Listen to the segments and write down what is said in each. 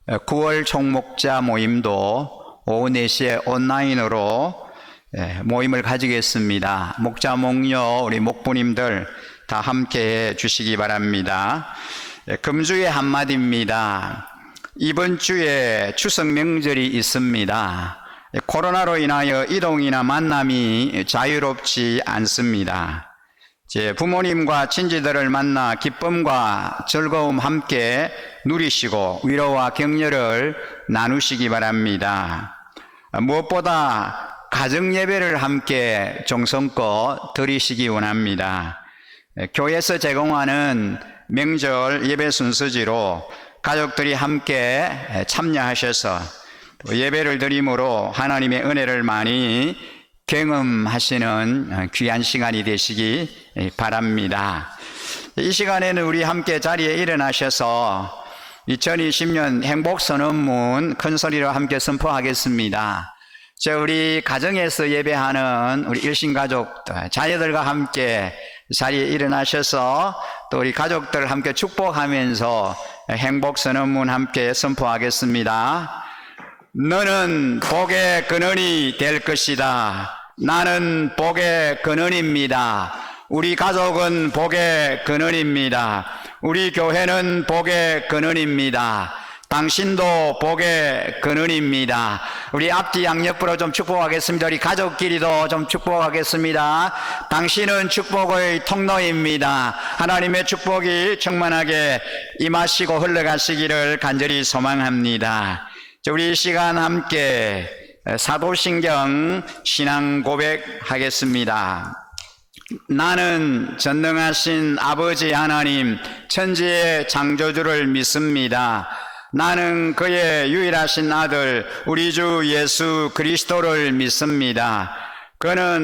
9월 총목자 모임도 오후 4시에 온라인으로 모임을 가지겠습니다. 목자, 목녀, 우리 목부님들 다 함께 해 주시기 바랍니다. 금주의 한마디입니다. 이번 주에 추석 명절이 있습니다. 코로나로 인하여 이동이나 만남이 자유롭지 않습니다. 제 부모님과 친지들을 만나 기쁨과 즐거움 함께 누리시고 위로와 격려를 나누시기 바랍니다. 무엇보다 가정 예배를 함께 정성껏 드리시기 원합니다. 교회에서 제공하는 명절 예배 순서지로 가족들이 함께 참여하셔서 예배를 드림으로 하나님의 은혜를 많이 경험하시는 귀한 시간이 되시기 바랍니다. 이 시간에는 우리 함께 자리에 일어나셔서 2020년 행복선언문 큰 소리로 함께 선포하겠습니다. 우리 가정에서 예배하는 우리 일신가족들, 자녀들과 함께 자리에 일어나셔서 또 우리 가족들 함께 축복하면서 행복선언문 함께 선포하겠습니다. 너는 복의 근원이 될 것이다. 나는 복의 근원입니다. 우리 가족은 복의 근원입니다. 우리 교회는 복의 근원입니다. 당신도 복의 근원입니다. 우리 앞뒤 양옆으로 좀 축복하겠습니다. 우리 가족끼리도 좀 축복하겠습니다. 당신은 축복의 통로입니다. 하나님의 축복이 충만하게 임하시고 흘러가시기를 간절히 소망합니다. 우리 이 시간 함께 사도신경 신앙 고백하겠습니다. 나는 전능하신 아버지 하나님 천지의 창조주를 믿습니다. 나는 그의 유일하신 아들 우리 주 예수 그리스도를 믿습니다.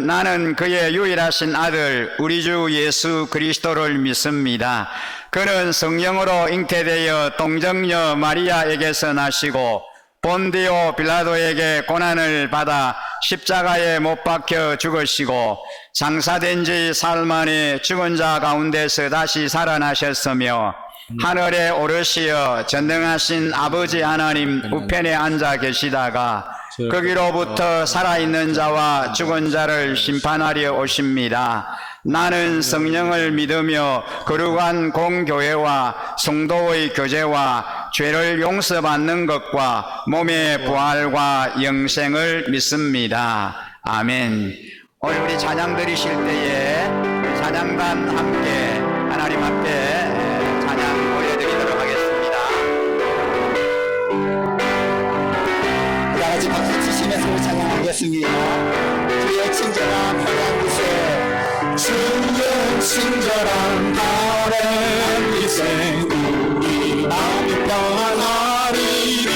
나는 그의 유일하신 아들 우리 주 예수 그리스도를 믿습니다. 그는 성령으로 잉태되어 동정녀 마리아에게서 나시고 본디오 빌라도에게 고난을 받아 십자가에 못 박혀 죽으시고 장사된 지 사흘 만에 죽은 자 가운데서 다시 살아나셨으며 하늘에 오르시어 전능하신 아버지 하나님 우편에 앉아 계시다가 거기로부터 살아있는 자와 죽은 자를 심판하려 오십니다. 나는 성령을 믿으며 거룩한 공교회와 성도의 교제와 죄를 용서받는 것과 몸의 부활과 영생을 믿습니다. 아멘. 오늘 우리 찬양 드리실 때에 찬양단 함께 하나님 앞에 찬양 올려드리도록 하겠습니다. 다 같이 박수 치시면서 찬양하겠습니다. 주의 친절한 바람 기세 주의 친절한 바람 기세 우리 마음이 평안하리니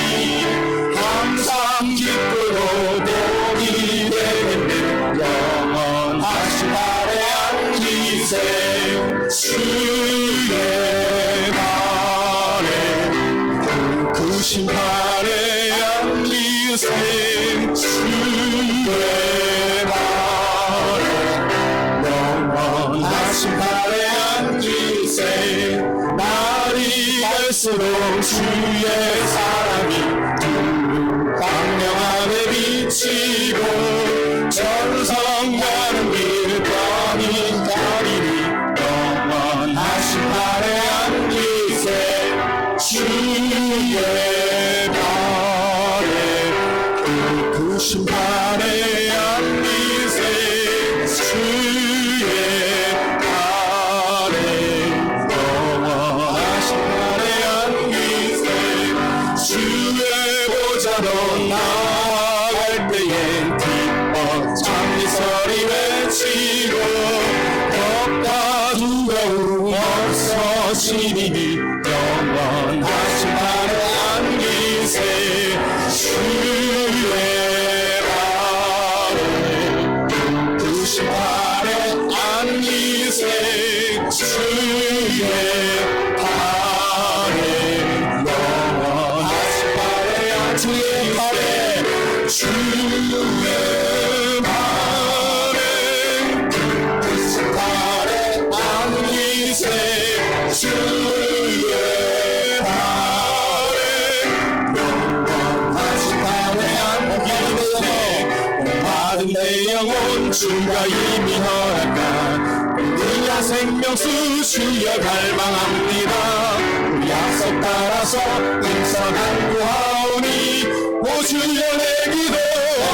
항상 기쁘고 복이 되는 영원하신 발에 안기세 주의 발에 크신 발에 안기세 주의 영원하신 발에 안기세 날이 갈수록 주의 사랑이 두 광명하게 비치고 전성가는 길 뻔히 가리니 영원하신 발에 안기세 주의 발에 크신 발에 안기세 주의 나갈 때엔 기뻐 찬미소리 외치고 덕과 두려움 없어지니 영원하신 발에 안기세 주의 발에 크신 발에 안기세 주의 발에 영원하신 발에 주의 발에 주의 발에 크신 발에 안기세 주의 발에 내 영혼 주가 이미 허락한 우리야 생명수 주여 갈망합니다. 우리 약속 따라서 임선한 구하오니 오 주여 내 기도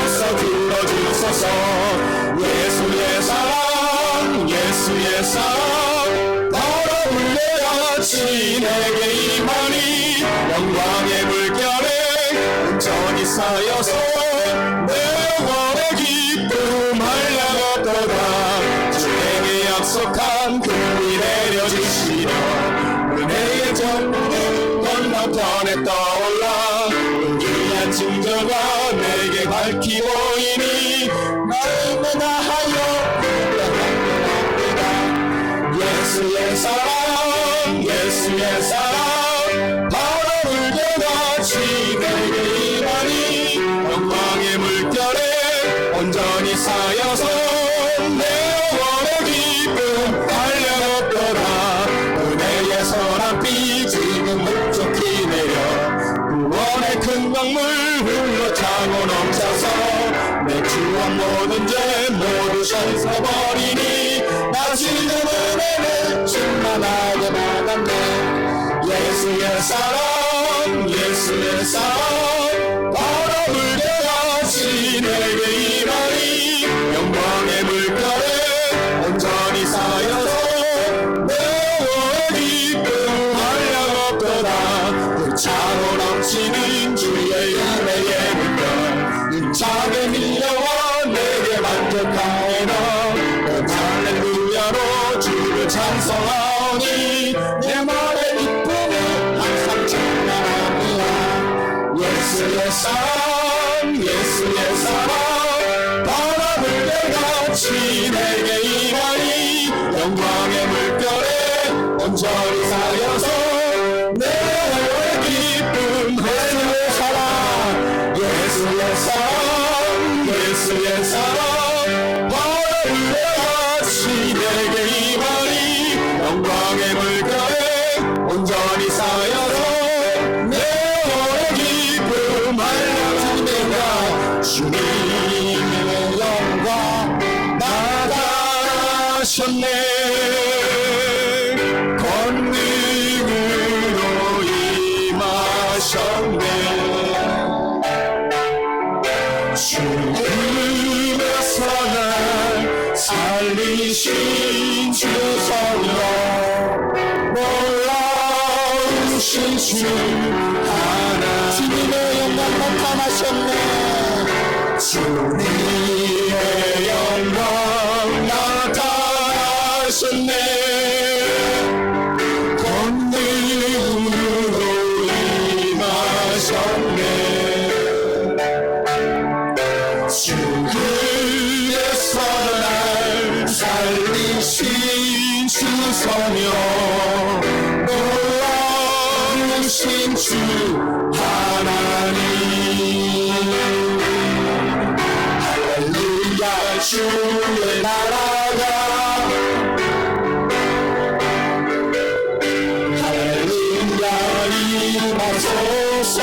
어서 들어주소서. 예수의 사랑 예수의 사랑 바로 울려같이 내게 임하니 영광의 물결에 온전히 쌓여서 내 영혼의 기쁨 한량없도다. 주에게 약속한 그 일 내려주시려 은혜의 정부는 건너편에 떠올라 은기한 징조가 내게 밝히 보이니 나를 나하여 예수의 사랑 예수의 사랑 바로 물결같이 내게 임하니 영광의 물결에 온전히 쌓여서 내 영혼의 기쁨 한량없도다. 은혜의 선한빛 지금 흡족히 내려 구원의 큰 강물 흘러차고 넘쳐서 내 주원 모든 죄 모두 씻어버리니 나 지금 은혜를 충만하게 받았네. 예수의 사랑 예수의 사랑 바로 물결같이 내게 임하니 영광의 물결에 온전히 쌓여서 내 영혼의 기쁨 한량없도다. 그 차고 넘치는 주의 은혜의 물결 힘차게 밀려와 내게 만족하오나 할렐루야로 주를 찬송하오니 내 말의 기쁨을 항상 찬양합니다. 예수의 사랑 예수의 사랑 바다 물결같이 내게 임하니 영광의 물결에 온전히 쌓여서 내 기쁨. 예수의 사랑 예수의 사랑 예수의 사랑 바다 물결같이 내게 임하니 영광의 물결에 온전히 쌓여서 내 기쁨 한량합니다. 주님의 영광 나타나셨네. 권능으로 임하셨네. 주님의 사랑 살리신 주 성령 놀라우신 주 하나 주님의 영광 나타나셨네. 주님의 영광 나타나셨네. 권능으로 임하셨네. 주의 사랑 살리신 주 성령 놀라우신 주 하나님. 할렐루야 주의 나라가 할렐루야 임하소서.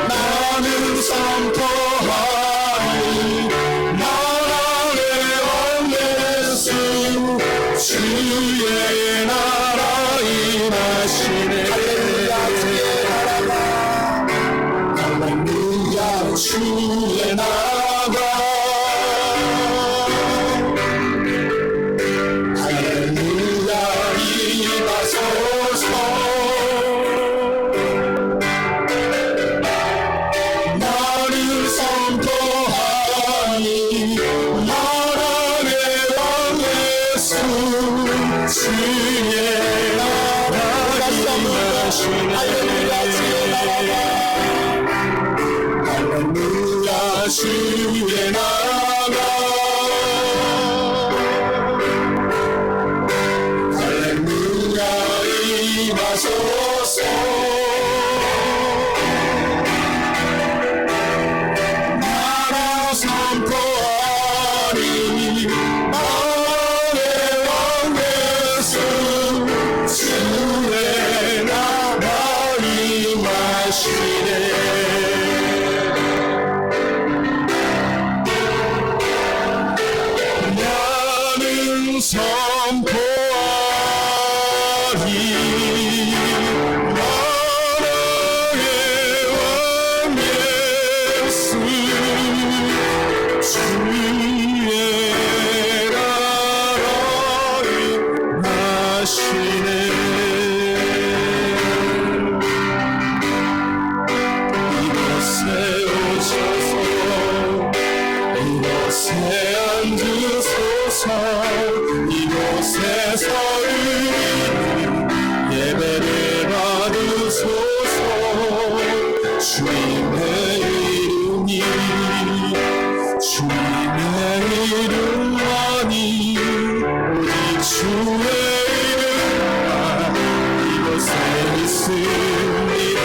나는 선포하니 나라의 왕예수 주의 나라 임하시네. 할렐루야 주의 나라가 할렐루야 주의 나라가 할렐루야 임하소서. 나는 선포하니 나라의 왕예수 주의 나라 임하시네. 할렐루야 주의 나라가 할렐루야 주의 나라가 할렐루야 임하소서. 나라 선포하니 나의 왕예수 주의 나라 임하시네. 선포하리 나라의 왕 예수 주의 나라의 나시네 이곳에 오셔서 이곳에 앉으소서 이곳에서 예배를 받으소서 주님의 이름이 주님의 이름만이 오직 주의 이름만 이곳에 있습니다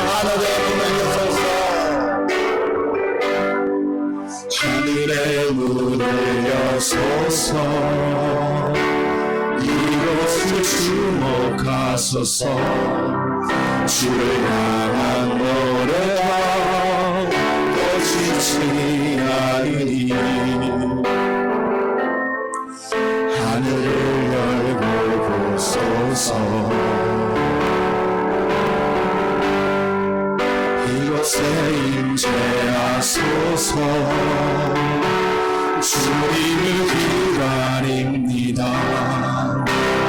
하나님 하늘의 문을 여소서 이곳을 주목하소서 주를 향한 노래가 꺼지지 않으니 하늘을 열고 보소서 이곳에 임재하소서 주님을 기다립니다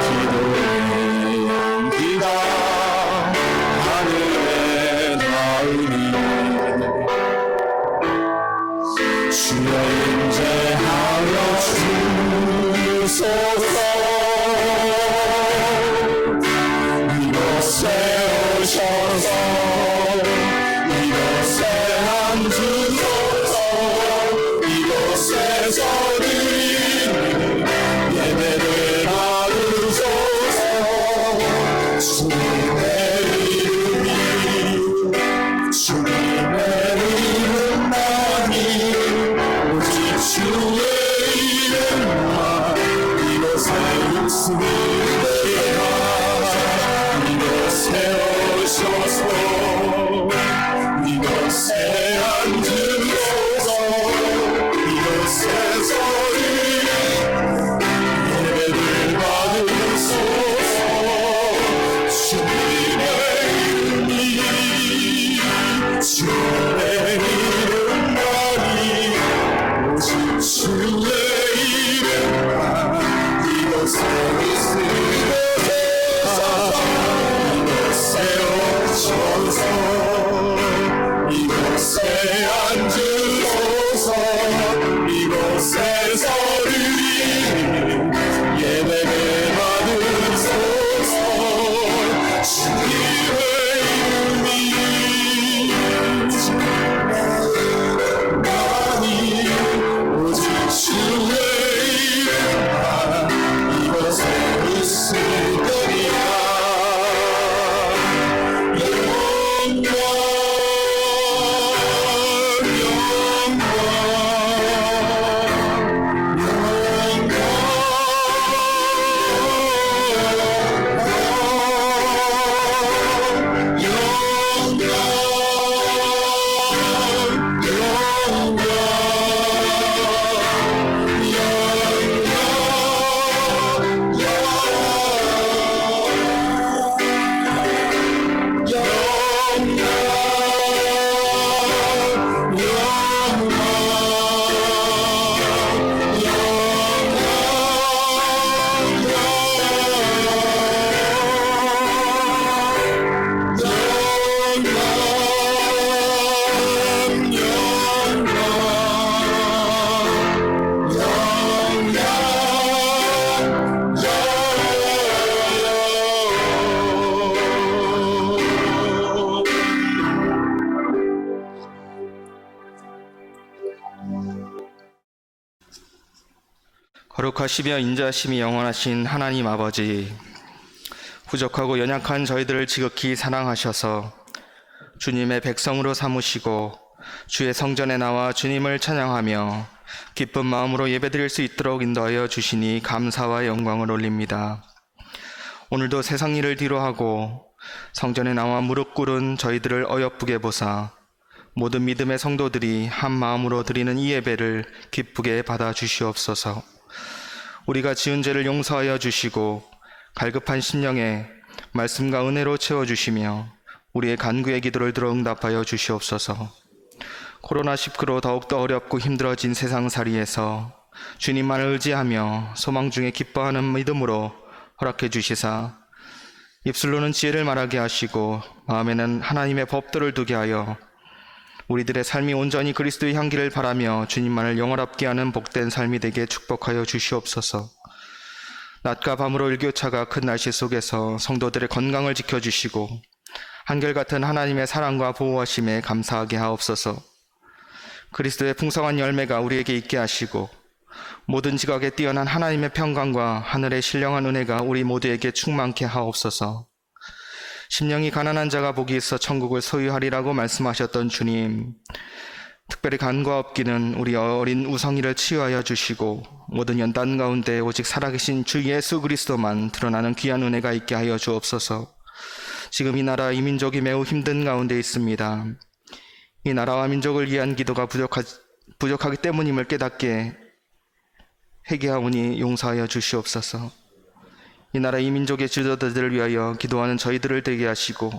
기도의 기다 하늘에 닿으니 주여 임재하여 주소서 이곳에 오셔서 이곳에 앉으소서 이곳에서 드리는 예배를 받으소서 주님의 이름이 주님의 이름만이 오직 주의 이름만 이곳에 있습니다 이곳에 오셔서 이곳에 앉으소서 이곳에서 예배를 받으소서 주님의 이름이 주의 이름만이 오직 주의 이름만 이곳에 있습니다 이곳에 오셔서 이곳에 앉으소서 이곳에서 드리는 예배를 받으소서 주님의 이름이 많이 오직 주의 이름만 이곳에 있으리라 거룩하시며 인자하심이 영원하신 하나님 아버지, 부족하고 연약한 저희들을 지극히 사랑하셔서 주님의 백성으로 삼으시고 주의 성전에 나와 주님을 찬양하며 기쁜 마음으로 예배드릴 수 있도록 인도하여 주시니 감사와 영광을 올립니다. 오늘도 세상 일을 뒤로하고 성전에 나와 무릎 꿇은 저희들을 어여쁘게 보사 모든 믿음의 성도들이 한 마음으로 드리는 이 예배를 기쁘게 받아 주시옵소서. 우리가 지은 죄를 용서하여 주시고 갈급한 심령에 말씀과 은혜로 채워주시며 우리의 간구의 기도를 들어 응답하여 주시옵소서. 코로나19로 더욱더 어렵고 힘들어진 세상살이에서 주님만을 의지하며 소망 중에 기뻐하는 믿음으로 허락해 주시사 입술로는 지혜를 말하게 하시고 마음에는 하나님의 법도를 두게 하여 우리들의 삶이 온전히 그리스도의 향기를 바라며 주님만을 영원합게 하는 복된 삶이 되게 축복하여 주시옵소서. 낮과 밤으로 일교차가 큰 날씨 속에서 성도들의 건강을 지켜주시고 한결같은 하나님의 사랑과 보호하심에 감사하게 하옵소서. 그리스도의 풍성한 열매가 우리에게 있게 하시고 모든 지각에 뛰어난 하나님의 평강과 하늘의 신령한 은혜가 우리 모두에게 충만케 하옵소서. 심령이 가난한 자가 복이 있어 천국을 소유하리라고 말씀하셨던 주님, 특별히 간과 없기는 우리 어린 우성이를 치유하여 주시고 모든 연단 가운데 오직 살아계신 주 예수 그리스도만 드러나는 귀한 은혜가 있게 하여 주옵소서. 지금 이 나라 이 민족이 매우 힘든 가운데 있습니다. 이 나라와 민족을 위한 기도가 부족하기 때문임을 깨닫게 회개하오니 용서하여 주시옵소서. 이 나라 이 민족의 지도자들을 위하여 기도하는 저희들을 되게 하시고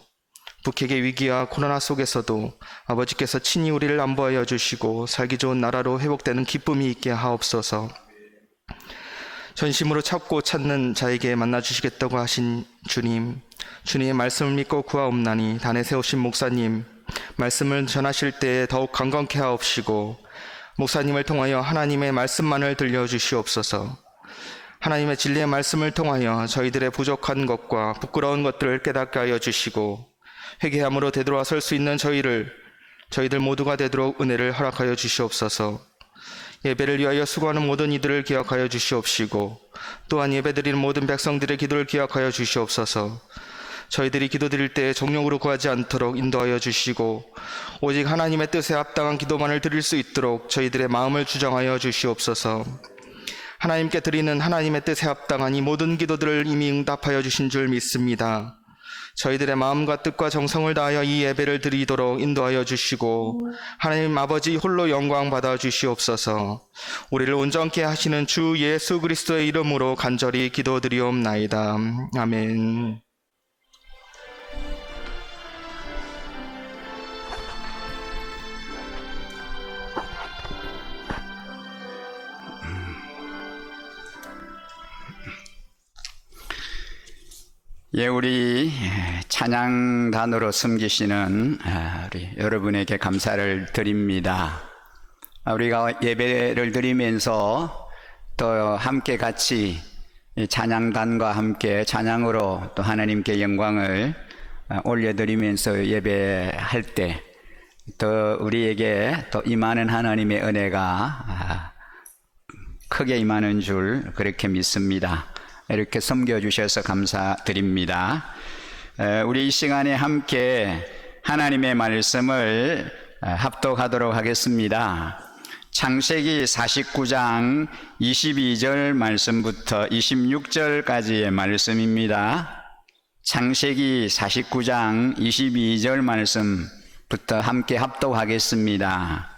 북핵의 위기와 코로나 속에서도 아버지께서 친히 우리를 안보하여 주시고 살기 좋은 나라로 회복되는 기쁨이 있게 하옵소서. 전심으로 찾고 찾는 자에게 만나주시겠다고 하신 주님, 주님의 말씀을 믿고 구하옵나니 단에 세우신 목사님, 말씀을 전하실 때에 더욱 강건케 하옵시고 목사님을 통하여 하나님의 말씀만을 들려주시옵소서. 하나님의 진리의 말씀을 통하여 저희들의 부족한 것과 부끄러운 것들을 깨닫게 하여 주시고 회개함으로 되돌아설 수 있는 저희들 모두가 되도록 은혜를 허락하여 주시옵소서. 예배를 위하여 수고하는 모든 이들을 기억하여 주시옵시고 또한 예배드리는 모든 백성들의 기도를 기억하여 주시옵소서. 저희들이 기도드릴 때 정욕으로 구하지 않도록 인도하여 주시고 오직 하나님의 뜻에 합당한 기도만을 드릴 수 있도록 저희들의 마음을 주장하여 주시옵소서. 하나님께 드리는 하나님의 뜻에 합당한 이 모든 기도들을 이미 응답하여 주신 줄 믿습니다. 저희들의 마음과 뜻과 정성을 다하여 이 예배를 드리도록 인도하여 주시고 하나님 아버지 홀로 영광 받아 주시옵소서. 우리를 온전케 하시는 주 예수 그리스도의 이름으로 간절히 기도드리옵나이다. 아멘. 예, 우리 찬양단으로 섬기시는 우리 여러분에게 감사를 드립니다. 우리가 예배를 드리면서 또 함께 같이 찬양단과 함께 찬양으로 또 하나님께 영광을 올려드리면서 예배할 때 또 우리에게 또 임하는 하나님의 은혜가 크게 임하는 줄 그렇게 믿습니다. 이렇게 섬겨주셔서 감사드립니다. 우리 이 시간에 함께 하나님의 말씀을 합독하도록 하겠습니다. 창세기 49장 22절 말씀부터 26절까지의 말씀입니다. 창세기 49장 22절 말씀부터 함께 합독하겠습니다.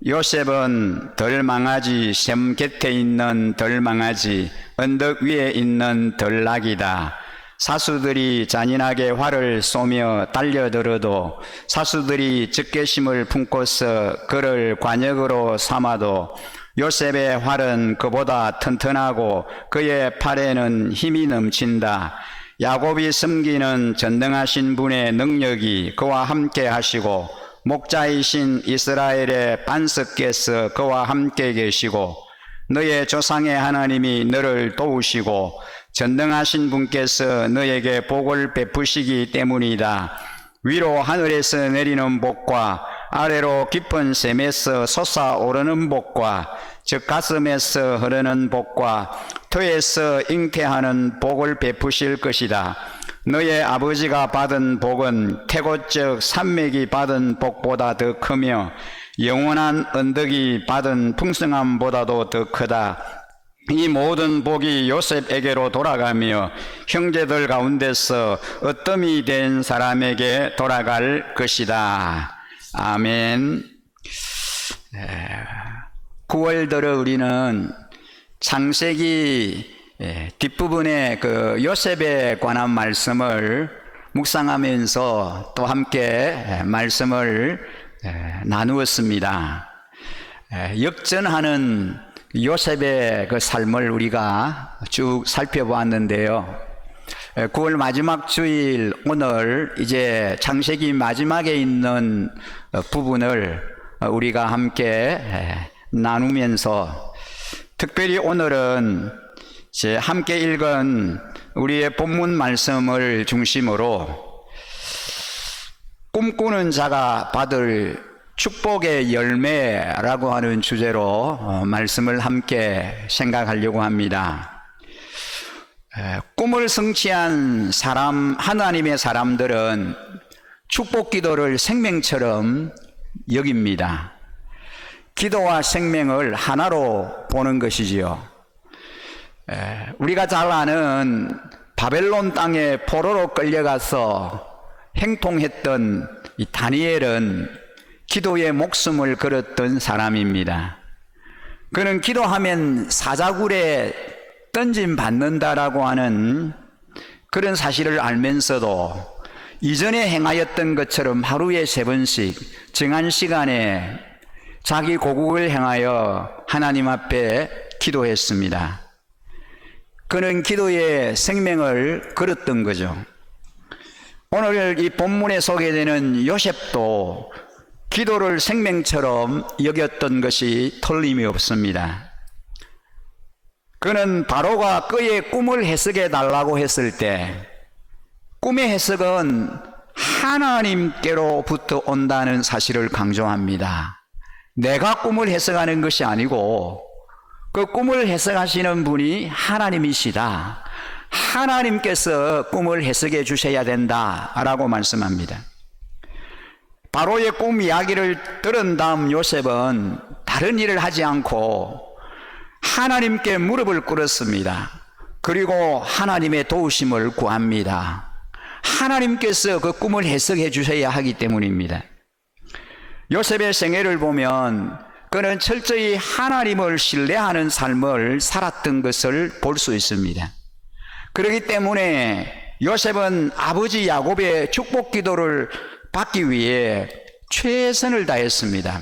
요셉은 들망아지 샘 곁에 있는 들망아지 언덕 위에 있는 들락이다. 사수들이 잔인하게 활을 쏘며 달려들어도 사수들이 적개심을 품고서 그를 관역으로 삼아도 요셉의 활은 그보다 튼튼하고 그의 팔에는 힘이 넘친다. 야곱이 섬기는 전능하신 분의 능력이 그와 함께 하시고 목자이신 이스라엘의 반석께서 그와 함께 계시고 너의 조상의 하나님이 너를 도우시고 전능하신 분께서 너에게 복을 베푸시기 때문이다. 위로 하늘에서 내리는 복과 아래로 깊은 샘에서 솟아오르는 복과 즉 가슴에서 흐르는 복과 터에서 잉태하는 복을 베푸실 것이다. 너의 아버지가 받은 복은 태고적 산맥이 받은 복보다 더 크며 영원한 언덕이 받은 풍성함보다도 더 크다. 이 모든 복이 요셉에게로 돌아가며 형제들 가운데서 어뜸이 된 사람에게 돌아갈 것이다. 아멘. 9월 들어 우리는 창세기 뒷부분에 그 요셉에 관한 말씀을 묵상하면서 또 함께 말씀을 나누었습니다. 역전하는 요셉의 그 삶을 우리가 쭉 살펴보았는데요. 9월 마지막 주일 오늘 이제 창세기 마지막에 있는 부분을 우리가 함께 나누면서 특별히 오늘은 이제 함께 읽은 우리의 본문 말씀을 중심으로 꿈꾸는 자가 받을 축복의 열매라고 하는 주제로 말씀을 함께 생각하려고 합니다. 꿈을 성취한 사람, 하나님의 사람들은 축복 기도를 생명처럼 여깁니다. 기도와 생명을 하나로 보는 것이지요. 우리가 잘 아는 바벨론 땅에 포로로 끌려가서 행통했던 이 다니엘은 기도에 목숨을 걸었던 사람입니다. 그는 기도하면 사자굴에 던짐 받는다라고 하는 그런 사실을 알면서도 이전에 행하였던 것처럼 하루에 3번씩 정한 시간에 자기 고국을 향하여 하나님 앞에 기도했습니다. 그는 기도의 생명을 걸었던 거죠. 오늘 이 본문에 소개되는 요셉도 기도를 생명처럼 여겼던 것이 틀림이 없습니다. 그는 바로가 그의 꿈을 해석해 달라고 했을 때 꿈의 해석은 하나님께로부터 온다는 사실을 강조합니다. 내가 꿈을 해석하는 것이 아니고 그 꿈을 해석하시는 분이 하나님이시다. 하나님께서 꿈을 해석해 주셔야 된다라고 말씀합니다. 바로의 꿈 이야기를 들은 다음 요셉은 다른 일을 하지 않고 하나님께 무릎을 꿇었습니다. 그리고 하나님의 도우심을 구합니다. 하나님께서 그 꿈을 해석해 주셔야 하기 때문입니다. 요셉의 생애를 보면 그는 철저히 하나님을 신뢰하는 삶을 살았던 것을 볼 수 있습니다. 그렇기 때문에 요셉은 아버지 야곱의 축복 기도를 받기 위해 최선을 다했습니다.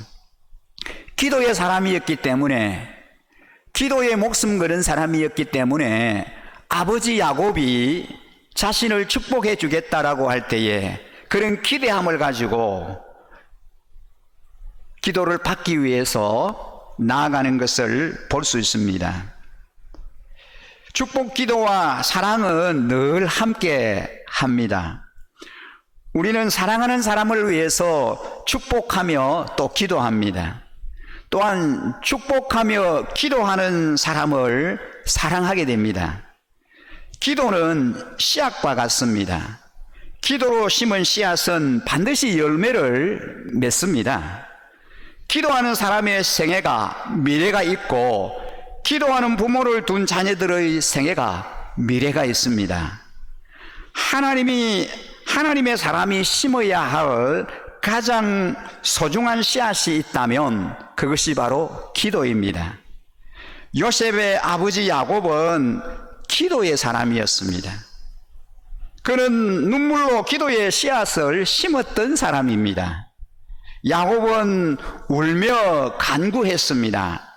기도의 사람이었기 때문에, 기도에 목숨 걸은 사람이었기 때문에 아버지 야곱이 자신을 축복해 주겠다라고 할 때에 그런 기대함을 가지고 기도를 받기 위해서 나아가는 것을 볼 수 있습니다. 축복 기도와 사랑은 늘 함께 합니다. 우리는 사랑하는 사람을 위해서 축복하며 또 기도합니다. 또한 축복하며 기도하는 사람을 사랑하게 됩니다. 기도는 씨앗과 같습니다. 기도로 심은 씨앗은 반드시 열매를 맺습니다. 기도하는 사람의 생애가 미래가 있고 기도하는 부모를 둔 자녀들의 생애가 미래가 있습니다. 하나님의 사람이 심어야 할 가장 소중한 씨앗이 있다면 그것이 바로 기도입니다. 요셉의 아버지 야곱은 기도의 사람이었습니다. 그는 눈물로 기도의 씨앗을 심었던 사람입니다. 야곱은 울며 간구했습니다.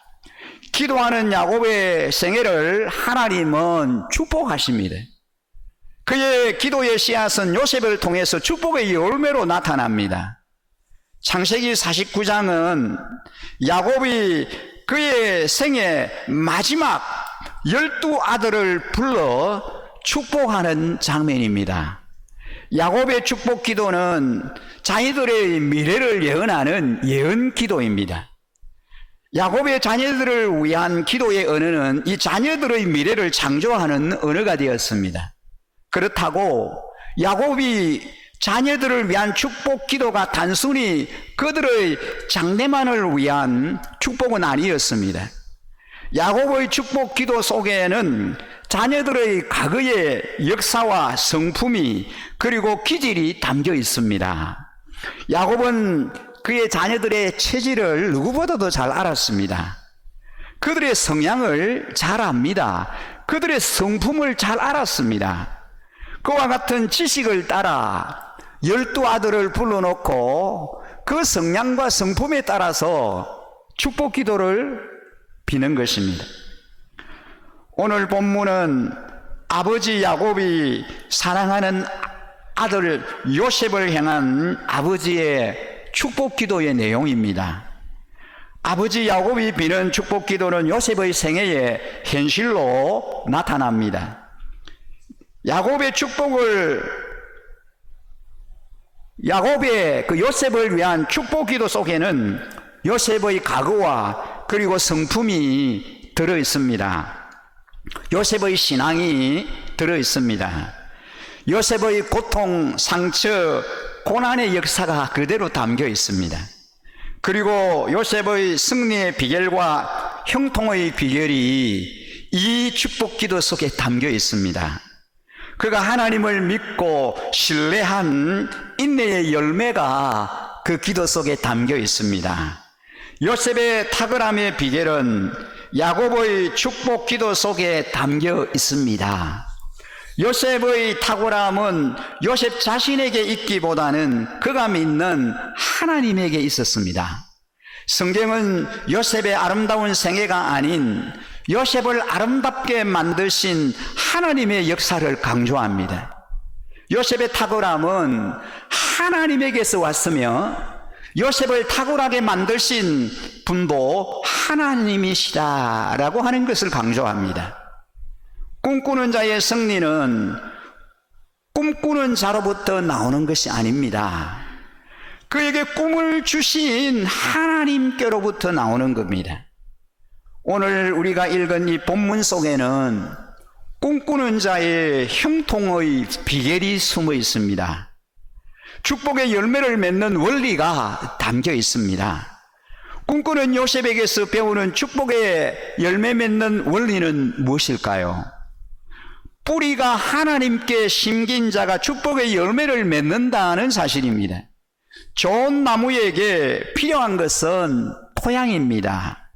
기도하는 야곱의 생애를 하나님은 축복하십니다. 그의 기도의 씨앗은 요셉을 통해서 축복의 열매로 나타납니다. 창세기 49장은 야곱이 그의 생애 마지막 12아들을 불러 축복하는 장면입니다. 야곱의 축복 기도는 자녀들의 미래를 예언하는 예언 기도입니다. 야곱의 자녀들을 위한 기도의 언어는 이 자녀들의 미래를 창조하는 언어가 되었습니다. 그렇다고 야곱이 자녀들을 위한 축복 기도가 단순히 그들의 장래만을 위한 축복은 아니었습니다. 야곱의 축복 기도 속에는 자녀들의 과거의 역사와 성품이 그리고 기질이 담겨 있습니다. 야곱은 그의 자녀들의 체질을 누구보다도 잘 알았습니다. 그들의 성향을 잘 압니다. 그들의 성품을 잘 알았습니다. 그와 같은 지식을 따라 12아들을 불러놓고 그 성향과 성품에 따라서 축복 기도를 비는 것입니다. 오늘 본문은 아버지 야곱이 사랑하는 아들 요셉을 향한 아버지의 축복 기도의 내용입니다. 아버지 야곱이 비는 축복 기도는 요셉의 생애에 현실로 나타납니다. 야곱의 그 요셉을 위한 축복 기도 속에는 요셉의 과거와 그리고 성품이 들어 있습니다. 요셉의 신앙이 들어 있습니다. 요셉의 고통, 상처, 고난의 역사가 그대로 담겨 있습니다. 그리고 요셉의 승리의 비결과 형통의 비결이 이 축복 기도 속에 담겨 있습니다. 그가 하나님을 믿고 신뢰한 인내의 열매가 그 기도 속에 담겨 있습니다. 요셉의 탁월함의 비결은 야곱의 축복 기도 속에 담겨 있습니다. 요셉의 탁월함은 요셉 자신에게 있기보다는 그가 믿는 하나님에게 있었습니다. 성경은 요셉의 아름다운 생애가 아닌 요셉을 아름답게 만드신 하나님의 역사를 강조합니다. 요셉의 탁월함은 하나님에게서 왔으며 요셉을 탁월하게 만드신 분도 하나님이시다라고 하는 것을 강조합니다. 꿈꾸는 자의 승리는 꿈꾸는 자로부터 나오는 것이 아닙니다. 그에게 꿈을 주신 하나님께로부터 나오는 겁니다. 오늘 우리가 읽은 이 본문 속에는 꿈꾸는 자의 형통의 비결이 숨어 있습니다. 축복의 열매를 맺는 원리가 담겨 있습니다. 꿈꾸는 요셉에게서 배우는 축복의 열매 맺는 원리는 무엇일까요? 뿌리가 하나님께 심긴 자가 축복의 열매를 맺는다는 사실입니다. 좋은 나무에게 필요한 것은 토양입니다.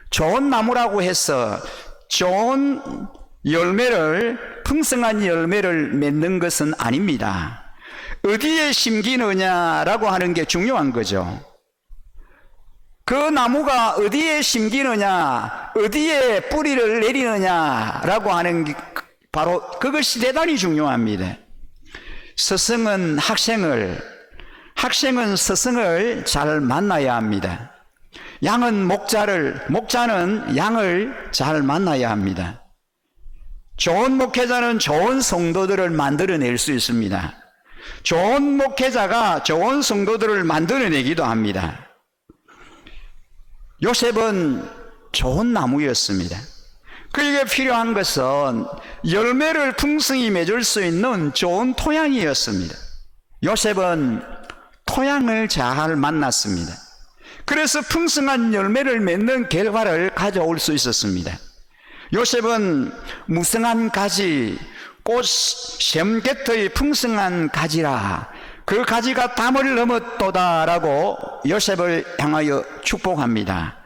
좋은 나무라고 해서 좋은 열매를, 풍성한 열매를 맺는 것은 아닙니다. 어디에 심기느냐라고 하는 게 중요한 거죠. 그 나무가 어디에 심기느냐, 어디에 뿌리를 내리느냐라고 하는 게 바로 그것이 대단히 중요합니다. 스승은 학생은 스승을 잘 만나야 합니다. 양은 목자는 양을 잘 만나야 합니다. 좋은 목회자는 좋은 성도들을 만들어낼 수 있습니다. 좋은 목회자가 좋은 성도들을 만들어내기도 합니다. 요셉은 좋은 나무였습니다. 그에게 필요한 것은 열매를 풍성히 맺을 수 있는 좋은 토양이었습니다. 요셉은 토양을 잘 만났습니다. 그래서 풍성한 열매를 맺는 결과를 가져올 수 있었습니다. 요셉은 무성한 가지, 꽃 샘곁의 풍성한 가지라, 그 가지가 담을 넘었도다라고 요셉을 향하여 축복합니다.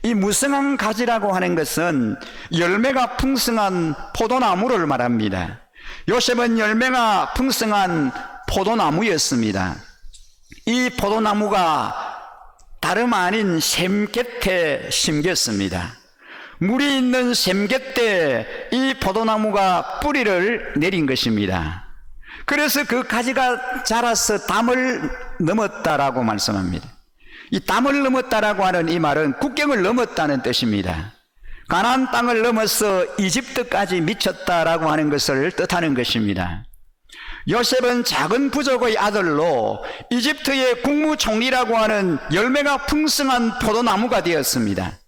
이 무성한 가지라고 하는 것은 열매가 풍성한 포도나무를 말합니다. 요셉은 열매가 풍성한 포도나무였습니다. 이 포도나무가 다름 아닌 샘 곁에 심겼습니다. 물이 있는 샘 곁에 이 포도나무가 뿌리를 내린 것입니다. 그래서 그 가지가 자라서 담을 넘었다라고 말씀합니다. 이 담을 넘었다라고 하는 이 말은 국경을 넘었다는 뜻입니다. 가나안 땅을 넘어서 이집트까지 미쳤다라고 하는 것을 뜻하는 것입니다. 요셉은 작은 부족의 아들로 이집트의 국무총리라고 하는 열매가 풍성한 포도나무가 되었습니다.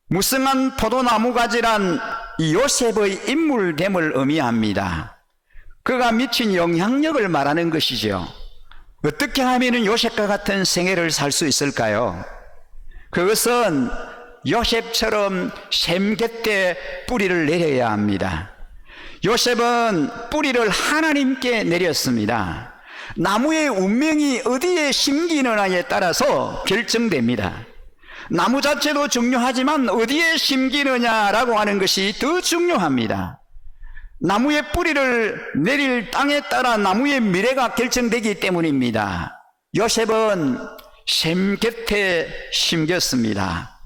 무성한 포도나무 가지란 이 요셉의 인물됨을 의미합니다. 그가 미친 영향력을 말하는 것이죠. 어떻게 하면 요셉과 같은 생애를 살 수 있을까요? 그것은 요셉처럼 샘 곁에 뿌리를 내려야 합니다. 요셉은 뿌리를 하나님께 내렸습니다. 나무의 운명이 어디에 심기느냐에 따라서 결정됩니다. 나무 자체도 중요하지만 어디에 심기느냐라고 하는 것이 더 중요합니다. 나무의 뿌리를 내릴 땅에 따라 나무의 미래가 결정되기 때문입니다. 요셉은 샘 곁에 심겼습니다.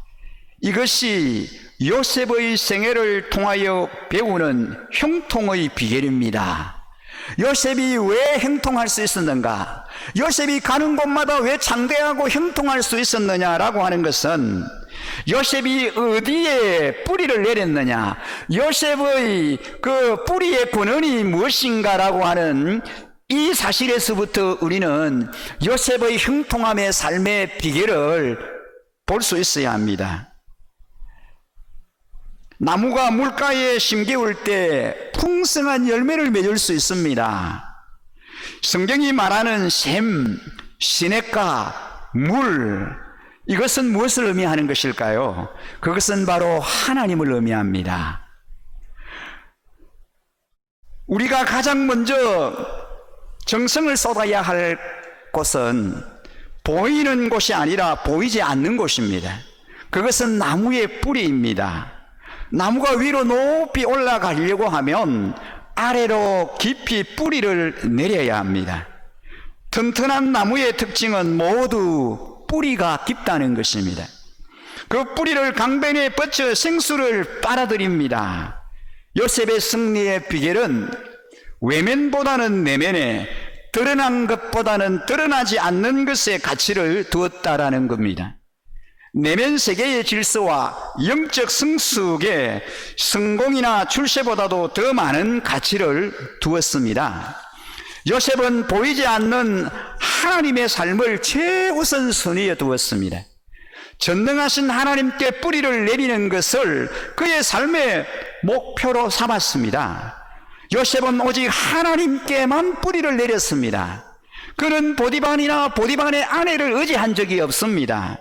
이것이 요셉의 생애를 통하여 배우는 형통의 비결입니다. 요셉이 왜 형통할 수 있었는가? 요셉이 가는 곳마다 왜 장대하고 형통할 수 있었느냐라고 하는 것은 요셉이 어디에 뿌리를 내렸느냐, 요셉의 그 뿌리의 근원이 무엇인가라고 하는 이 사실에서부터 우리는 요셉의 형통함의 삶의 비결을 볼 수 있어야 합니다. 나무가 물가에 심겨올 때 풍성한 열매를 맺을 수 있습니다. 성경이 말하는 샘, 시냇가, 물, 이것은 무엇을 의미하는 것일까요? 그것은 바로 하나님을 의미합니다. 우리가 가장 먼저 정성을 쏟아야 할 곳은 보이는 곳이 아니라 보이지 않는 곳입니다. 그것은 나무의 뿌리입니다. 나무가 위로 높이 올라가려고 하면 아래로 깊이 뿌리를 내려야 합니다. 튼튼한 나무의 특징은 모두 뿌리가 깊다는 것입니다. 그 뿌리를 강변에 뻗쳐 생수를 빨아들입니다. 요셉의 승리의 비결은 외면보다는 내면에, 드러난 것보다는 드러나지 않는 것에 가치를 두었다라는 겁니다. 내면 세계의 질서와 영적 성숙에 성공이나 출세보다도 더 많은 가치를 두었습니다. 요셉은 보이지 않는 하나님의 삶을 최우선순위에 두었습니다. 전능하신 하나님께 뿌리를 내리는 것을 그의 삶의 목표로 삼았습니다. 요셉은 오직 하나님께만 뿌리를 내렸습니다. 그는 보디발이나 보디발의 아내를 의지한 적이 없습니다.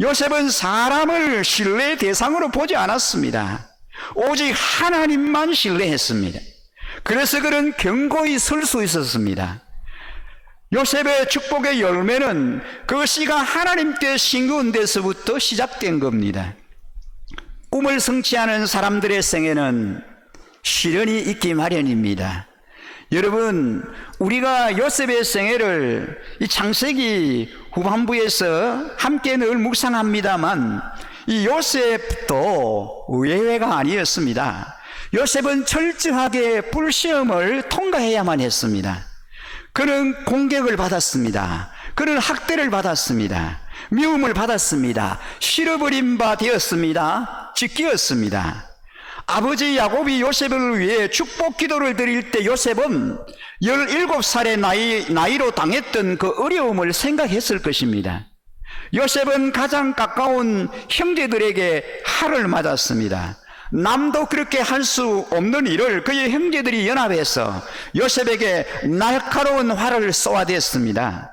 요셉은 사람을 신뢰의 대상으로 보지 않았습니다. 오직 하나님만 신뢰했습니다. 그래서 그는 견고히 설 수 있었습니다. 요셉의 축복의 열매는 그 씨가 하나님께 싱거운 데서부터 시작된 겁니다. 꿈을 성취하는 사람들의 생애는 시련이 있기 마련입니다. 여러분, 우리가 요셉의 생애를 이 창세기 후반부에서 함께 늘 묵상합니다만 이 요셉도 예외가 아니었습니다. 요셉은 철저하게 불시험을 통과해야만 했습니다. 그는 공격을 받았습니다. 그는 학대를 받았습니다. 미움을 받았습니다. 실어버린 바 되었습니다. 찢기었습니다. 아버지 야곱이 요셉을 위해 축복 기도를 드릴 때 요셉은 17살의 나이로 당했던 그 어려움을 생각했을 것입니다. 요셉은 가장 가까운 형제들에게 har을 맞았습니다. 남도 그렇게 할 수 없는 일을 그의 형제들이 연합해서 요셉에게 날카로운 활을 쏘아댔습니다.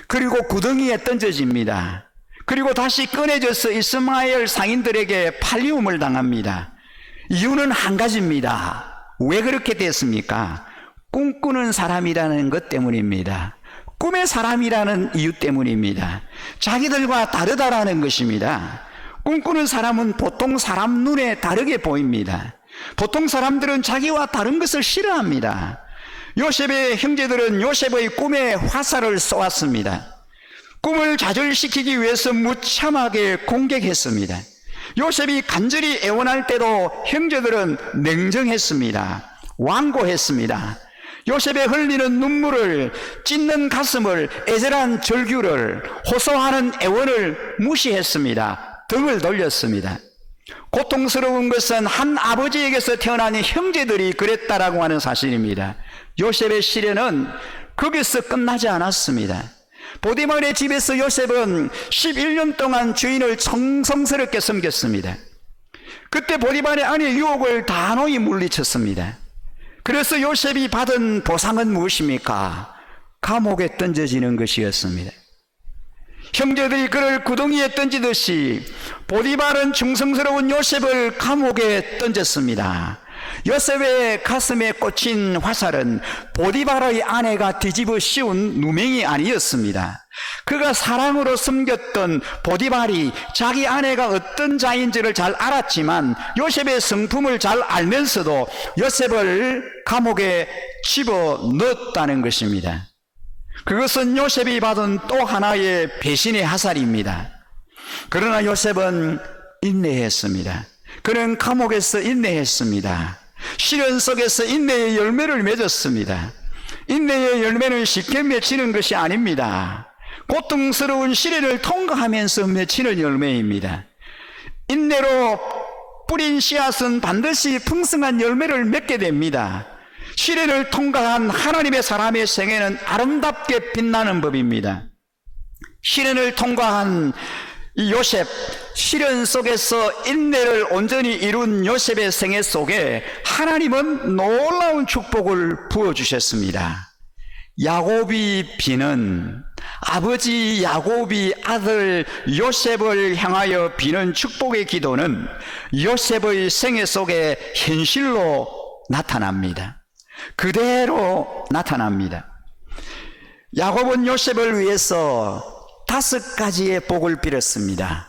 그리고 구덩이에 던져집니다. 그리고 다시 꺼내져서 이스마엘 상인들에게 팔리움을 당합니다. 이유는 한 가지입니다. 왜 그렇게 됐습니까? 꿈꾸는 사람이라는 것 때문입니다. 꿈의 사람이라는 이유 때문입니다. 자기들과 다르다라는 것입니다. 꿈꾸는 사람은 보통 사람 눈에 다르게 보입니다. 보통 사람들은 자기와 다른 것을 싫어합니다. 요셉의 형제들은 요셉의 꿈에 화살을 쏘았습니다. 꿈을 좌절시키기 위해서 무참하게 공격했습니다. 요셉이 간절히 애원할 때도 형제들은 냉정했습니다. 완고했습니다. 요셉의 흘리는 눈물을, 찢는 가슴을, 애절한 절규를, 호소하는 애원을 무시했습니다. 등을 돌렸습니다. 고통스러운 것은 한 아버지에게서 태어난 형제들이 그랬다라고 하는 사실입니다. 요셉의 시련은 거기서 끝나지 않았습니다. 보디발의 집에서 요셉은 11년 동안 주인을 정성스럽게 섬겼습니다. 그때 보디발의 아내의 유혹을 단호히 물리쳤습니다. 그래서 요셉이 받은 보상은 무엇입니까? 감옥에 던져지는 것이었습니다. 형제들이 그를 구덩이에 던지듯이 보디발은 충성스러운 요셉을 감옥에 던졌습니다. 요셉의 가슴에 꽂힌 화살은 보디발의 아내가 뒤집어 씌운 누명이 아니었습니다. 그가 사랑으로 섬겼던 보디발이 자기 아내가 어떤 자인지를 잘 알았지만 요셉의 성품을 잘 알면서도 요셉을 감옥에 집어넣었다는 것입니다. 그것은 요셉이 받은 또 하나의 배신의 화살입니다. 그러나 요셉은 인내했습니다. 그는 감옥에서 인내했습니다. 시련 속에서 인내의 열매를 맺었습니다. 인내의 열매는 쉽게 맺히는 것이 아닙니다. 고통스러운 시련을 통과하면서 맺히는 열매입니다. 인내로 뿌린 씨앗은 반드시 풍성한 열매를 맺게 됩니다. 시련을 통과한 하나님의 사람의 생애는 아름답게 빛나는 법입니다. 시련을 통과한 이 요셉, 시련 속에서 인내를 온전히 이룬 요셉의 생애 속에 하나님은 놀라운 축복을 부어주셨습니다. 야곱이 비는, 아버지 야곱이 아들 요셉을 향하여 비는 축복의 기도는 요셉의 생애 속에 현실로 나타납니다. 그대로 나타납니다. 야곱은 요셉을 위해서 5가지의 복을 빌었습니다.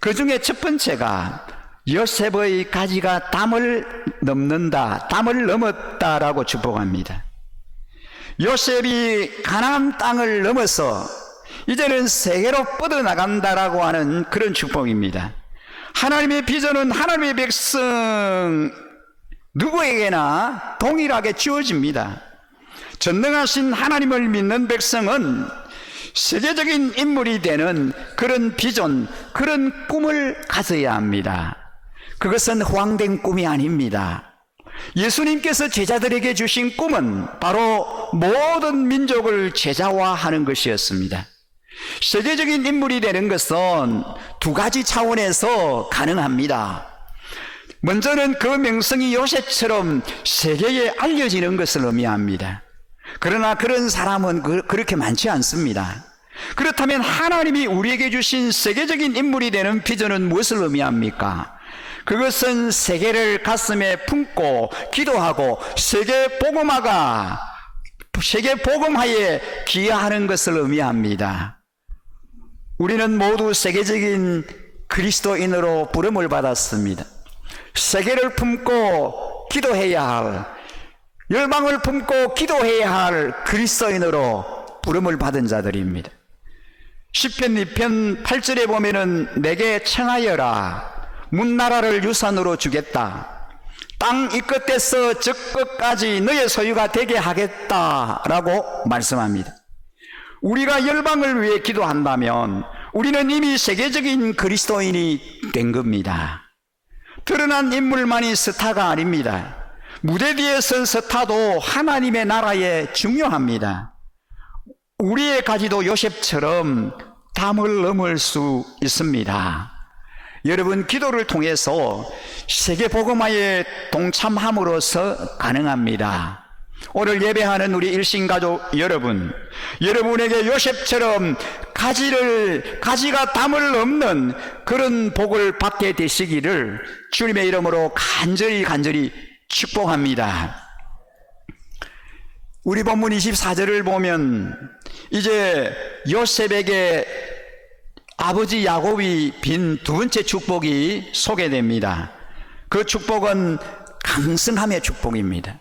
그 중에 첫 번째가 요셉의 가지가 담을 넘는다, 담을 넘었다라고 축복합니다. 요셉이 가나안 땅을 넘어서 이제는 세계로 뻗어나간다라고 하는 그런 축복입니다. 하나님의 비전은 하나님의 백성 누구에게나 동일하게 주어집니다. 전능하신 하나님을 믿는 백성은 세계적인 인물이 되는 그런 비전, 그런 꿈을 가져야 합니다. 그것은 허황된 꿈이 아닙니다. 예수님께서 제자들에게 주신 꿈은 바로 모든 민족을 제자화하는 것이었습니다. 세계적인 인물이 되는 것은 2가지 차원에서 가능합니다. 먼저는 그 명성이 요셉처럼 세계에 알려지는 것을 의미합니다. 그러나 그런 사람은 그렇게 많지 않습니다. 그렇다면 하나님이 우리에게 주신 세계적인 인물이 되는 비전은 무엇을 의미합니까? 그것은 세계를 가슴에 품고 기도하고 세계 복음화에 기여하는 것을 의미합니다. 우리는 모두 세계적인 그리스도인으로 부름을 받았습니다. 세계를 품고 기도해야 할, 열방을 품고 기도해야 할 그리스도인으로 부름을 받은 자들입니다. 시편 2편 8절에 보면은 내게 청하여라, 문나라를 유산으로 주겠다, 땅 이 끝에서 저 끝까지 너의 소유가 되게 하겠다라고 말씀합니다. 우리가 열방을 위해 기도한다면 우리는 이미 세계적인 그리스도인이 된 겁니다. 드러난 인물만이 스타가 아닙니다. 무대 뒤에 선 스타도 하나님의 나라에 중요합니다. 우리의 가지도 요셉처럼 담을 넘을 수 있습니다. 여러분, 기도를 통해서 세계 복음화에 동참함으로써 가능합니다. 오늘 예배하는 우리 일신가족 여러분, 여러분에게 요셉처럼 가지가 담을 넘는 그런 복을 받게 되시기를 주님의 이름으로 간절히 축복합니다. 우리 본문 24절을 보면 이제 요셉에게 아버지 야곱이 빈 2번째 축복이 소개됩니다. 그 축복은 강성함의 축복입니다.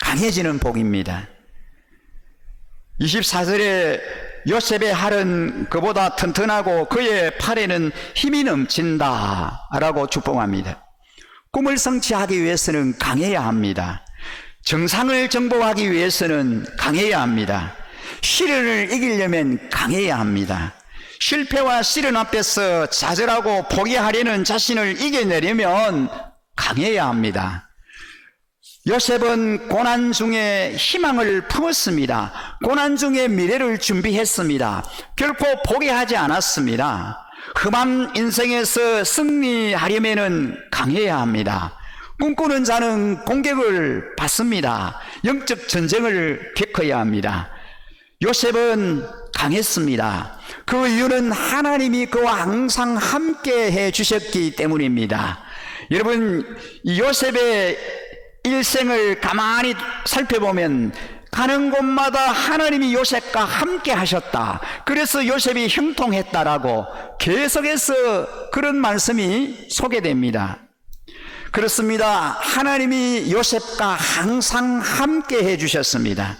강해지는 복입니다. 24절에 요셉의 할은 그보다 튼튼하고 그의 팔에는 힘이 넘친다 라고 축복합니다. 꿈을 성취하기 위해서는 강해야 합니다. 정상을 정복하기 위해서는 강해야 합니다. 시련을 이기려면 강해야 합니다. 실패와 시련 앞에서 좌절하고 포기하려는 자신을 이겨내려면 강해야 합니다. 요셉은 고난 중에 희망을 품었습니다. 고난 중에 미래를 준비했습니다. 결코 포기하지 않았습니다. 험한 인생에서 승리하려면 강해야 합니다. 꿈꾸는 자는 공격을 받습니다. 영적 전쟁을 겪어야 합니다. 요셉은 강했습니다. 그 이유는 하나님이 그와 항상 함께 해 주셨기 때문입니다. 여러분, 요셉의 일생을 가만히 살펴보면 가는 곳마다 하나님이 요셉과 함께 하셨다. 그래서 요셉이 형통했다라고 계속해서 그런 말씀이 소개됩니다. 그렇습니다. 하나님이 요셉과 항상 함께 해주셨습니다.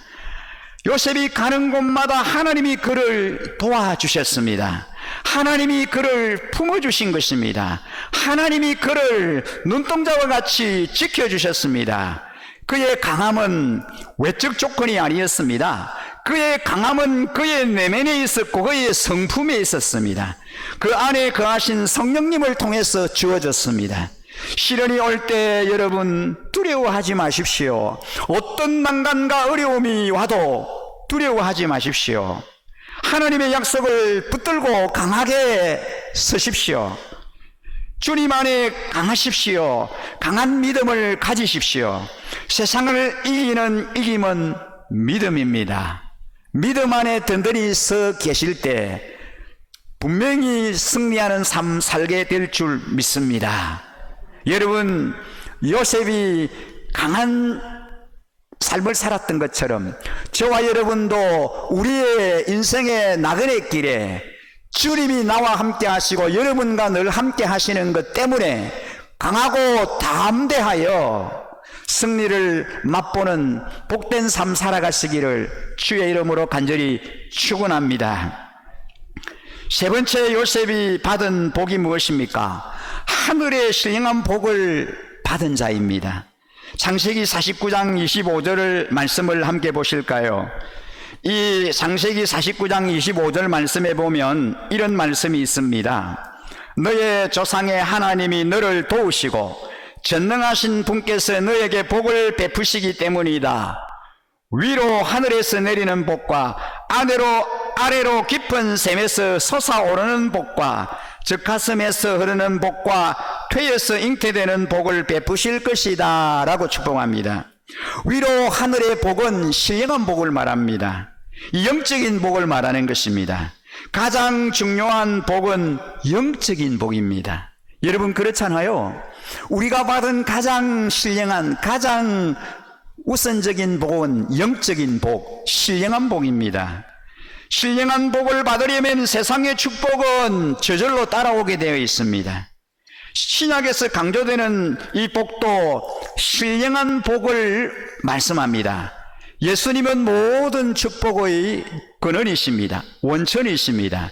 요셉이 가는 곳마다 하나님이 그를 도와주셨습니다. 하나님이 그를 품어주신 것입니다. 하나님이 그를 눈동자와 같이 지켜주셨습니다. 그의 강함은 외적 조건이 아니었습니다. 그의 강함은 그의 내면에 있었고 그의 성품에 있었습니다. 그 안에 거하신 성령님을 통해서 주어졌습니다. 시련이 올 때 여러분 두려워하지 마십시오. 어떤 난관과 어려움이 와도 두려워하지 마십시오. 하나님의 약속을 붙들고 강하게 서십시오. 주님 안에 강하십시오. 강한 믿음을 가지십시오. 세상을 이기는 이김은 믿음입니다. 믿음 안에 든든히 서 계실 때 분명히 승리하는 삶 살게 될 줄 믿습니다. 여러분, 요셉이 강한 삶을 살았던 것처럼 저와 여러분도 우리의 인생의 나그네 길에 주님이 나와 함께 하시고 여러분과 늘 함께 하시는 것 때문에 강하고 담대하여 승리를 맛보는 복된 삶 살아가시기를 주의 이름으로 간절히 축원합니다. 세 번째 요셉이 받은 복이 무엇입니까? 하늘의 신령한 복을 받은 자입니다. 창세기 49장 25절을 말씀을 함께 보실까요? 이 창세기 49장 25절 말씀에 보면 이런 말씀이 있습니다. 너의 조상의 하나님이 너를 도우시고 전능하신 분께서 너에게 복을 베푸시기 때문이다. 위로 하늘에서 내리는 복과 아래로 깊은 샘에서 솟아오르는 복과 즉 가슴에서 흐르는 복과 퇴에서 잉태되는 복을 베푸실 것이다 라고 축복합니다. 위로 하늘의 복은 신령한 복을 말합니다. 영적인 복을 말하는 것입니다. 가장 중요한 복은 영적인 복입니다. 여러분 그렇잖아요. 우리가 받은 가장 신령한 가장 우선적인 복은 영적인 복, 신령한 복입니다. 신령한 복을 받으려면 세상의 축복은 저절로 따라오게 되어 있습니다. 신약에서 강조되는 이 복도 신령한 복을 말씀합니다. 예수님은 모든 축복의 근원이십니다. 원천이십니다.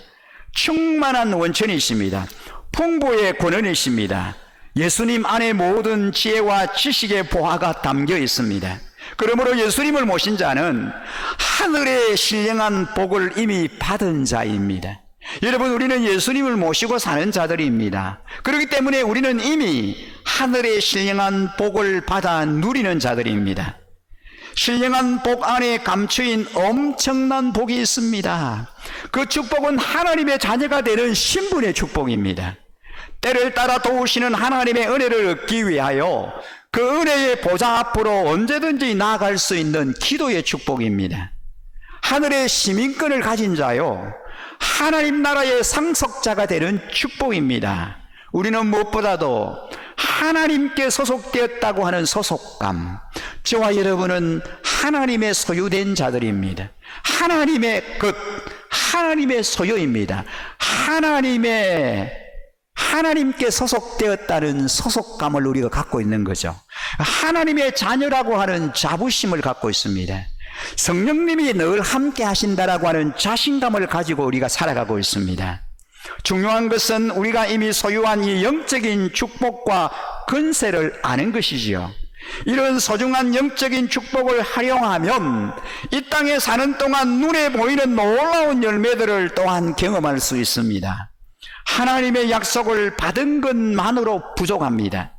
충만한 원천이십니다. 풍부의 근원이십니다. 예수님 안에 모든 지혜와 지식의 보화가 담겨 있습니다. 그러므로 예수님을 모신 자는 하늘의 신령한 복을 이미 받은 자입니다. 여러분, 우리는 예수님을 모시고 사는 자들입니다. 그렇기 때문에 우리는 이미 하늘의 신령한 복을 받아 누리는 자들입니다. 신령한 복 안에 감추인 엄청난 복이 있습니다. 그 축복은 하나님의 자녀가 되는 신분의 축복입니다. 때를 따라 도우시는 하나님의 은혜를 얻기 위하여 그 은혜의 보좌 앞으로 언제든지 나아갈 수 있는 기도의 축복입니다. 하늘의 시민권을 가진 자요, 하나님 나라의 상속자가 되는 축복입니다. 우리는 무엇보다도 하나님께 소속되었다고 하는 소속감, 저와 여러분은 하나님의 소유된 자들입니다. 하나님의 것, 하나님의 소유입니다. 하나님께 소속되었다는 소속감을 우리가 갖고 있는 거죠. 하나님의 자녀라고 하는 자부심을 갖고 있습니다. 성령님이 늘 함께 하신다라고 하는 자신감을 가지고 우리가 살아가고 있습니다. 중요한 것은 우리가 이미 소유한 이 영적인 축복과 권세를 아는 것이지요. 이런 소중한 영적인 축복을 활용하면 이 땅에 사는 동안 눈에 보이는 놀라운 열매들을 또한 경험할 수 있습니다. 하나님의 약속을 받은 것만으로 부족합니다.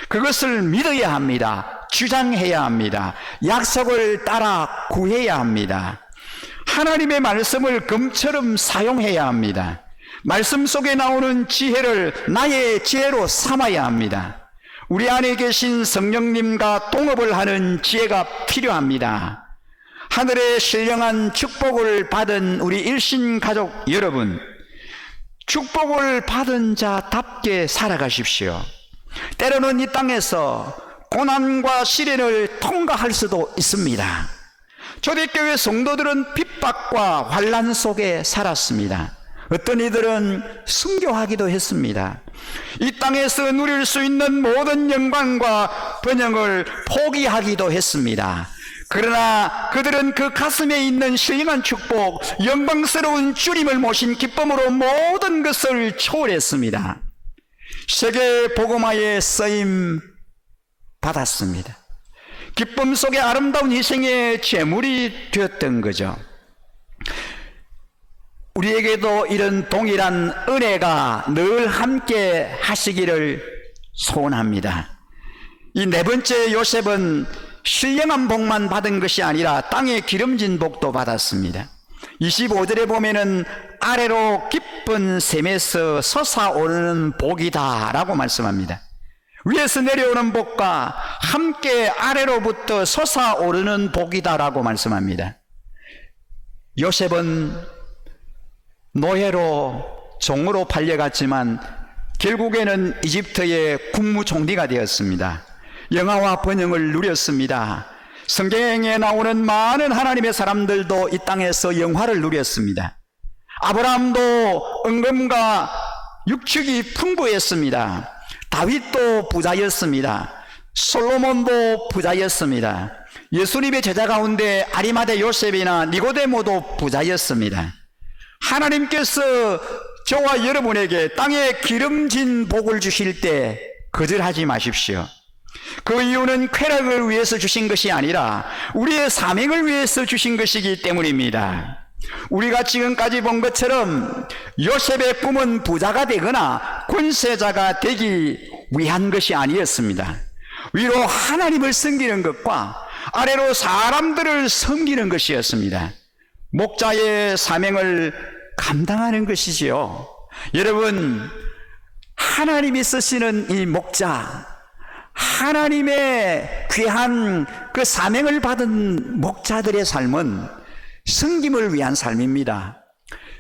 그것을 믿어야 합니다. 주장해야 합니다. 약속을 따라 구해야 합니다. 하나님의 말씀을 금처럼 사용해야 합니다. 말씀 속에 나오는 지혜를 나의 지혜로 삼아야 합니다. 우리 안에 계신 성령님과 동업을 하는 지혜가 필요합니다. 하늘의 신령한 축복을 받은 우리 일신 가족 여러분, 축복을 받은 자답게 살아가십시오. 때로는 이 땅에서 고난과 시련을 통과할 수도 있습니다. 초대교회 성도들은 핍박과 환난 속에 살았습니다. 어떤 이들은 순교하기도 했습니다. 이 땅에서 누릴 수 있는 모든 영광과 번영을 포기하기도 했습니다. 그러나 그들은 그 가슴에 있는 신령한 축복, 영광스러운 주님을 모신 기쁨으로 모든 것을 초월했습니다. 세계 복음화에 쓰임 받았습니다. 기쁨 속에 아름다운 희생의 제물이 되었던 거죠. 우리에게도 이런 동일한 은혜가 늘 함께 하시기를 소원합니다. 이 네 번째 요셉은 신령한 복만 받은 것이 아니라 땅에 기름진 복도 받았습니다. 25절에 보면은 아래로 깊은 샘에서 솟아오르는 복이다 라고 말씀합니다. 위에서 내려오는 복과 함께 아래로부터 솟아오르는 복이다 라고 말씀합니다. 요셉은 노예로 종으로 팔려갔지만 결국에는 이집트의 국무총리가 되었습니다. 영화와 번영을 누렸습니다. 성경에 나오는 많은 하나님의 사람들도 이 땅에서 영화를 누렸습니다. 아브라함도 은금과 육축이 풍부했습니다. 다윗도 부자였습니다. 솔로몬도 부자였습니다. 예수님의 제자 가운데 아리마대 요셉이나 니고데모도 부자였습니다. 하나님께서 저와 여러분에게 땅에 기름진 복을 주실 때 거절하지 마십시오. 그 이유는 쾌락을 위해서 주신 것이 아니라 우리의 사명을 위해서 주신 것이기 때문입니다. 우리가 지금까지 본 것처럼 요셉의 꿈은 부자가 되거나 권세자가 되기 위한 것이 아니었습니다. 위로 하나님을 섬기는 것과 아래로 사람들을 섬기는 것이었습니다. 목자의 사명을 감당하는 것이지요. 여러분, 하나님이 쓰시는 이 목자, 하나님의 귀한 그 사명을 받은 목자들의 삶은 섬김을 위한 삶입니다.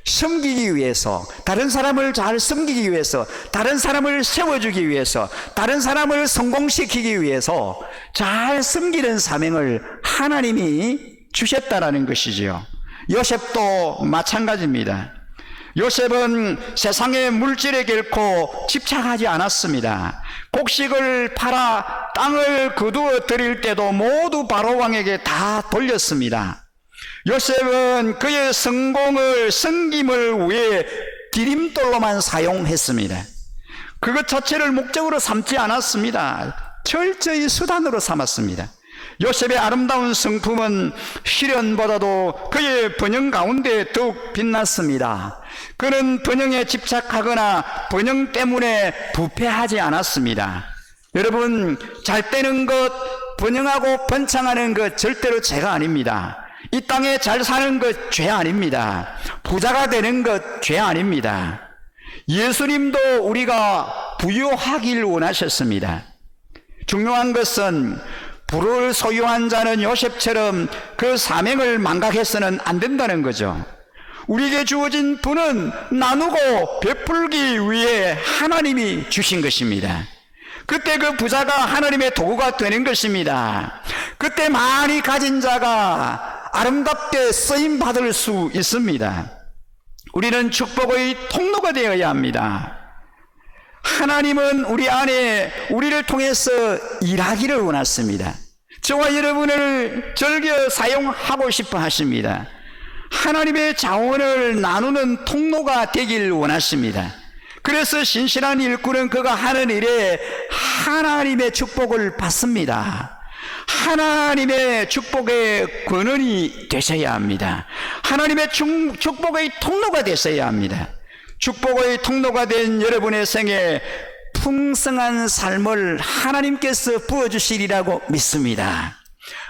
섬기기 위해서, 다른 사람을 잘 섬기기 위해서, 다른 사람을 세워주기 위해서, 다른 사람을 성공시키기 위해서 잘 섬기는 사명을 하나님이 주셨다라는 것이지요. 요셉도 마찬가지입니다. 요셉은 세상의 물질에 결코 집착하지 않았습니다. 곡식을 팔아 땅을 거두어 드릴 때도 모두 바로왕에게 다 돌렸습니다. 요셉은 그의 성공을, 섬김을 위해 디딤돌로만 사용했습니다. 그것 자체를 목적으로 삼지 않았습니다. 철저히 수단으로 삼았습니다. 요셉의 아름다운 성품은 시련보다도 그의 번영 가운데 더욱 빛났습니다. 그는 번영에 집착하거나 번영 때문에 부패하지 않았습니다. 여러분, 잘 되는 것, 번영하고 번창하는 것 절대로 죄가 아닙니다. 이 땅에 잘 사는 것 죄 아닙니다. 부자가 되는 것 죄 아닙니다. 예수님도 우리가 부유하길 원하셨습니다. 중요한 것은 부를 소유한 자는 요셉처럼 그 사명을 망각해서는 안 된다는 거죠. 우리에게 주어진 부는 나누고 베풀기 위해 하나님이 주신 것입니다. 그때 그 부자가 하나님의 도구가 되는 것입니다. 그때 많이 가진 자가 아름답게 쓰임받을 수 있습니다. 우리는 축복의 통로가 되어야 합니다. 하나님은 우리 안에 우리를 통해서 일하기를 원하십니다. 저와 여러분을 즐겨 사용하고 싶어 하십니다. 하나님의 자원을 나누는 통로가 되길 원하십니다. 그래서 신실한 일꾼은 그가 하는 일에 하나님의 축복을 받습니다. 하나님의 축복의 권원이 되셔야 합니다. 하나님의 축복의 통로가 되셔야 합니다. 축복의 통로가 된 여러분의 생에 풍성한 삶을 하나님께서 부어주시리라고 믿습니다.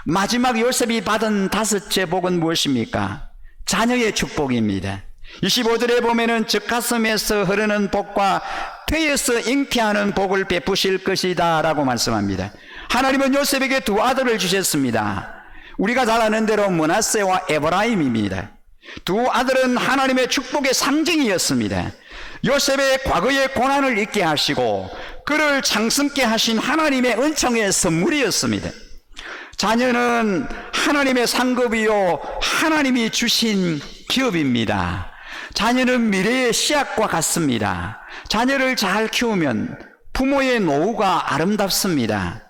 마지막 요셉이 받은 다섯째 복은 무엇입니까? 자녀의 축복입니다. 25절에 보면은 젖가슴에서 흐르는 복과 퇴에서 잉태하는 복을 베푸실 것이다 라고 말씀합니다. 하나님은 요셉에게 두 아들을 주셨습니다. 우리가 잘 아는 대로 므낫세와 에브라임입니다. 두 아들은 하나님의 축복의 상징이었습니다. 요셉의 과거의 고난을 잊게 하시고 그를 창성케 하신 하나님의 은총의 선물이었습니다. 자녀는 하나님의 상급이요 하나님이 주신 기업입니다. 자녀는 미래의 씨앗과 같습니다. 자녀를 잘 키우면 부모의 노후가 아름답습니다.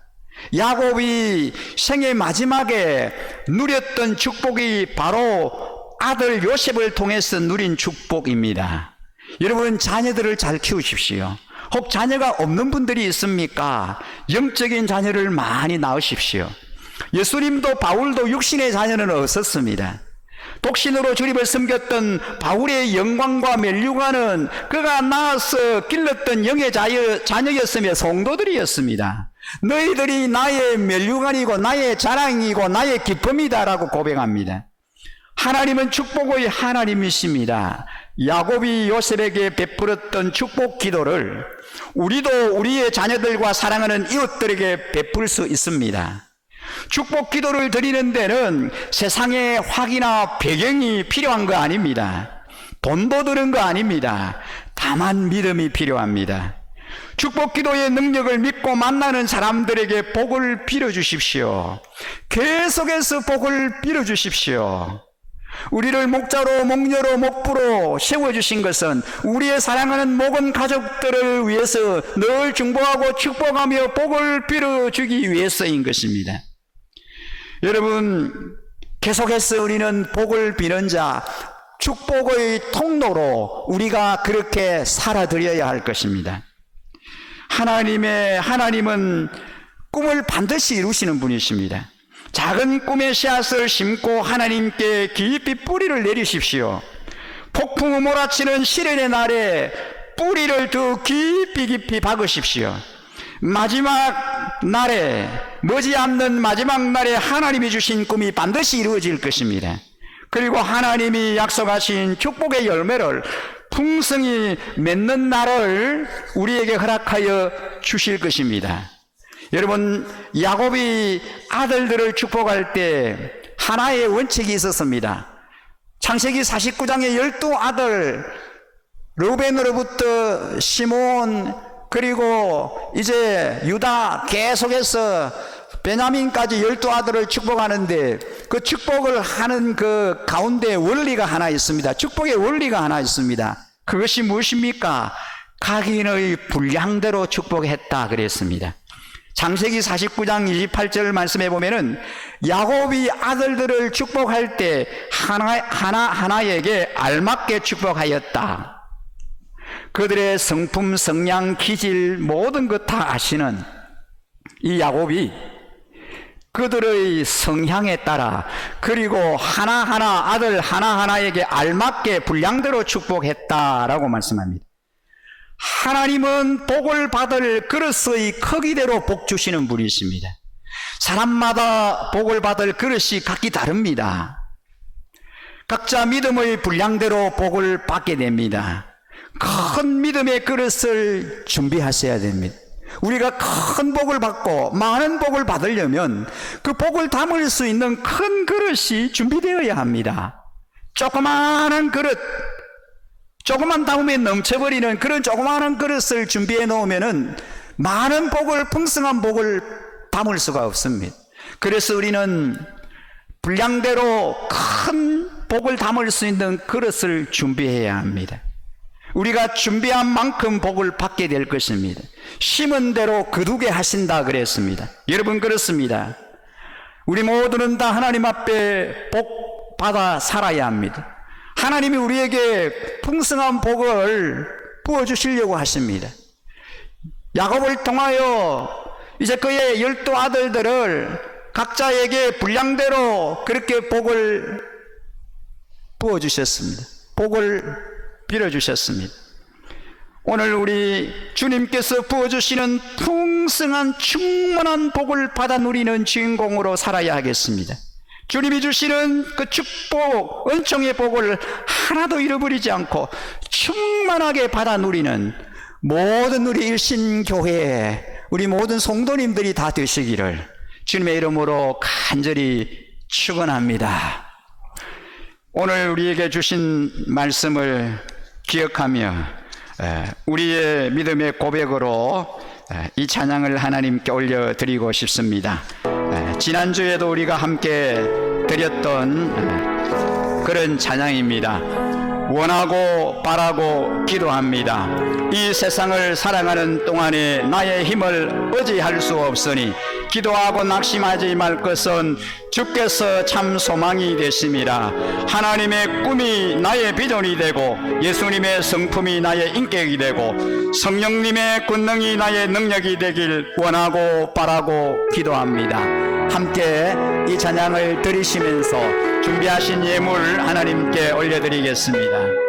야곱이 생애 마지막에 누렸던 축복이 바로 아들 요셉을 통해서 누린 축복입니다. 여러분, 자녀들을 잘 키우십시오. 혹 자녀가 없는 분들이 있습니까? 영적인 자녀를 많이 낳으십시오. 예수님도 바울도 육신의 자녀는 없었습니다. 독신으로 주님을 섬겼던 바울의 영광과 면류관은 그가 낳아서 길렀던 영의 자녀였으며 성도들이었습니다. 너희들이 나의 면류관이고 나의 자랑이고 나의 기쁨이다라고 고백합니다. 하나님은 축복의 하나님이십니다. 야곱이 요셉에게 베풀었던 축복 기도를 우리도 우리의 자녀들과 사랑하는 이웃들에게 베풀 수 있습니다. 축복 기도를 드리는 데는 세상의 확이나 배경이 필요한 거 아닙니다. 돈도 드는 거 아닙니다. 다만 믿음이 필요합니다. 축복 기도의 능력을 믿고 만나는 사람들에게 복을 빌어주십시오. 계속해서 복을 빌어주십시오. 우리를 목자로 목녀로 목부로 세워주신 것은 우리의 사랑하는 목은 가족들을 위해서 늘 중보하고 축복하며 복을 빌어주기 위해서인 것입니다. 여러분, 계속해서 우리는 복을 비는 자, 축복의 통로로 우리가 그렇게 살아드려야 할 것입니다. 하나님은 꿈을 반드시 이루시는 분이십니다. 작은 꿈의 씨앗을 심고 하나님께 깊이 뿌리를 내리십시오. 폭풍우 몰아치는 시련의 날에 뿌리를 더 깊이 박으십시오. 마지막 날에, 머지않는 마지막 날에 하나님이 주신 꿈이 반드시 이루어질 것입니다. 그리고 하나님이 약속하신 축복의 열매를 풍성히 맺는 날을 우리에게 허락하여 주실 것입니다. 여러분, 야곱이 아들들을 축복할 때 하나의 원칙이 있었습니다. 창세기 49장의 12아들, 르우벤으로부터 시몬, 그리고 이제 유다, 계속해서 베냐민까지 12아들을 축복하는데 그 축복을 하는 그 가운데 원리가 하나 있습니다. 축복의 원리가 하나 있습니다. 그것이 무엇입니까? 각인의 분량대로 축복했다 그랬습니다. 창세기 49장 28절 말씀해 보면은 야곱이 아들들을 축복할 때 하나하나에게 알맞게 축복하였다. 그들의 성품, 성량, 기질 모든 것 다 아시는 이 야곱이 그들의 성향에 따라 그리고 하나하나 아들 하나하나에게 알맞게 분량대로 축복했다라고 말씀합니다. 하나님은 복을 받을 그릇의 크기대로 복 주시는 분이십니다. 사람마다 복을 받을 그릇이 각기 다릅니다. 각자 믿음의 분량대로 복을 받게 됩니다. 큰 믿음의 그릇을 준비하셔야 됩니다. 우리가 큰 복을 받고 많은 복을 받으려면 그 복을 담을 수 있는 큰 그릇이 준비되어야 합니다. 조그마한 그릇, 조그만 담으면 넘쳐버리는 그런 조그마한 그릇을 준비해 놓으면은 많은 복을, 풍성한 복을 담을 수가 없습니다. 그래서 우리는 분량대로 큰 복을 담을 수 있는 그릇을 준비해야 합니다. 우리가 준비한 만큼 복을 받게 될 것입니다. 심은 대로 거두게 하신다 그랬습니다. 여러분, 그렇습니다. 우리 모두는 다 하나님 앞에 복 받아 살아야 합니다. 하나님이 우리에게 풍성한 복을 부어주시려고 하십니다. 야곱을 통하여 이제 그의 12아들들을 각자에게 분량대로 그렇게 복을 부어주셨습니다. 복을 빌어주셨습니다. 오늘 우리 주님께서 부어주시는 풍성한 충만한 복을 받아 누리는 주인공으로 살아야 하겠습니다. 주님이 주시는 그 축복, 은총의 복을 하나도 잃어버리지 않고 충만하게 받아 누리는 모든 우리 일신교회, 우리 모든 성도님들이 다 되시기를 주님의 이름으로 간절히 축원합니다. 오늘 우리에게 주신 말씀을 기억하며 우리의 믿음의 고백으로 이 찬양을 하나님께 올려드리고 싶습니다. 지난주에도 우리가 함께 드렸던 그런 찬양입니다. 원하고 바라고 기도합니다. 이 세상을 살아가는 동안에 나의 힘을 의지할 수 없으니 기도하고 낙심하지 말 것은 주께서 참 소망이 되심이라. 하나님의 꿈이 나의 비전이 되고 예수님의 성품이 나의 인격이 되고 성령님의 권능이 나의 능력이 되길 원하고 바라고 기도합니다. 함께 이 찬양을 들으시면서 준비하신 예물 하나님께 올려드리겠습니다.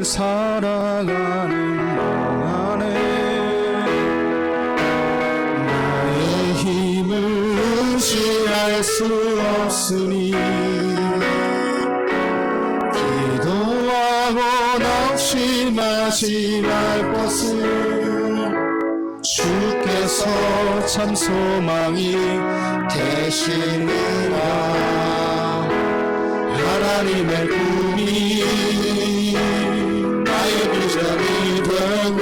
살아가는 동안에 나의 힘을 의지할 수 없으니 기도하고 낙심하지 말 것은 주께서 참 소망이 되시느라. 하나님의 꿈이 나의 비전이 되고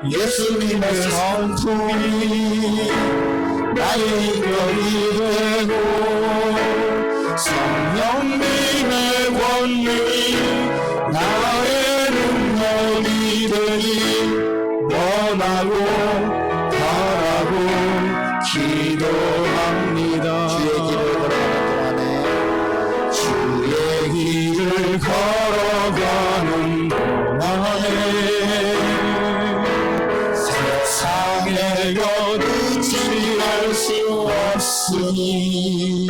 예수님의 성품이 나의 인격이 되고 성령님의 권능이 나의 능력이 되기 원하고 바라고 기도합니다. 주의 길을 걸어가는 동안에 세상의 것 의지할 수 없으니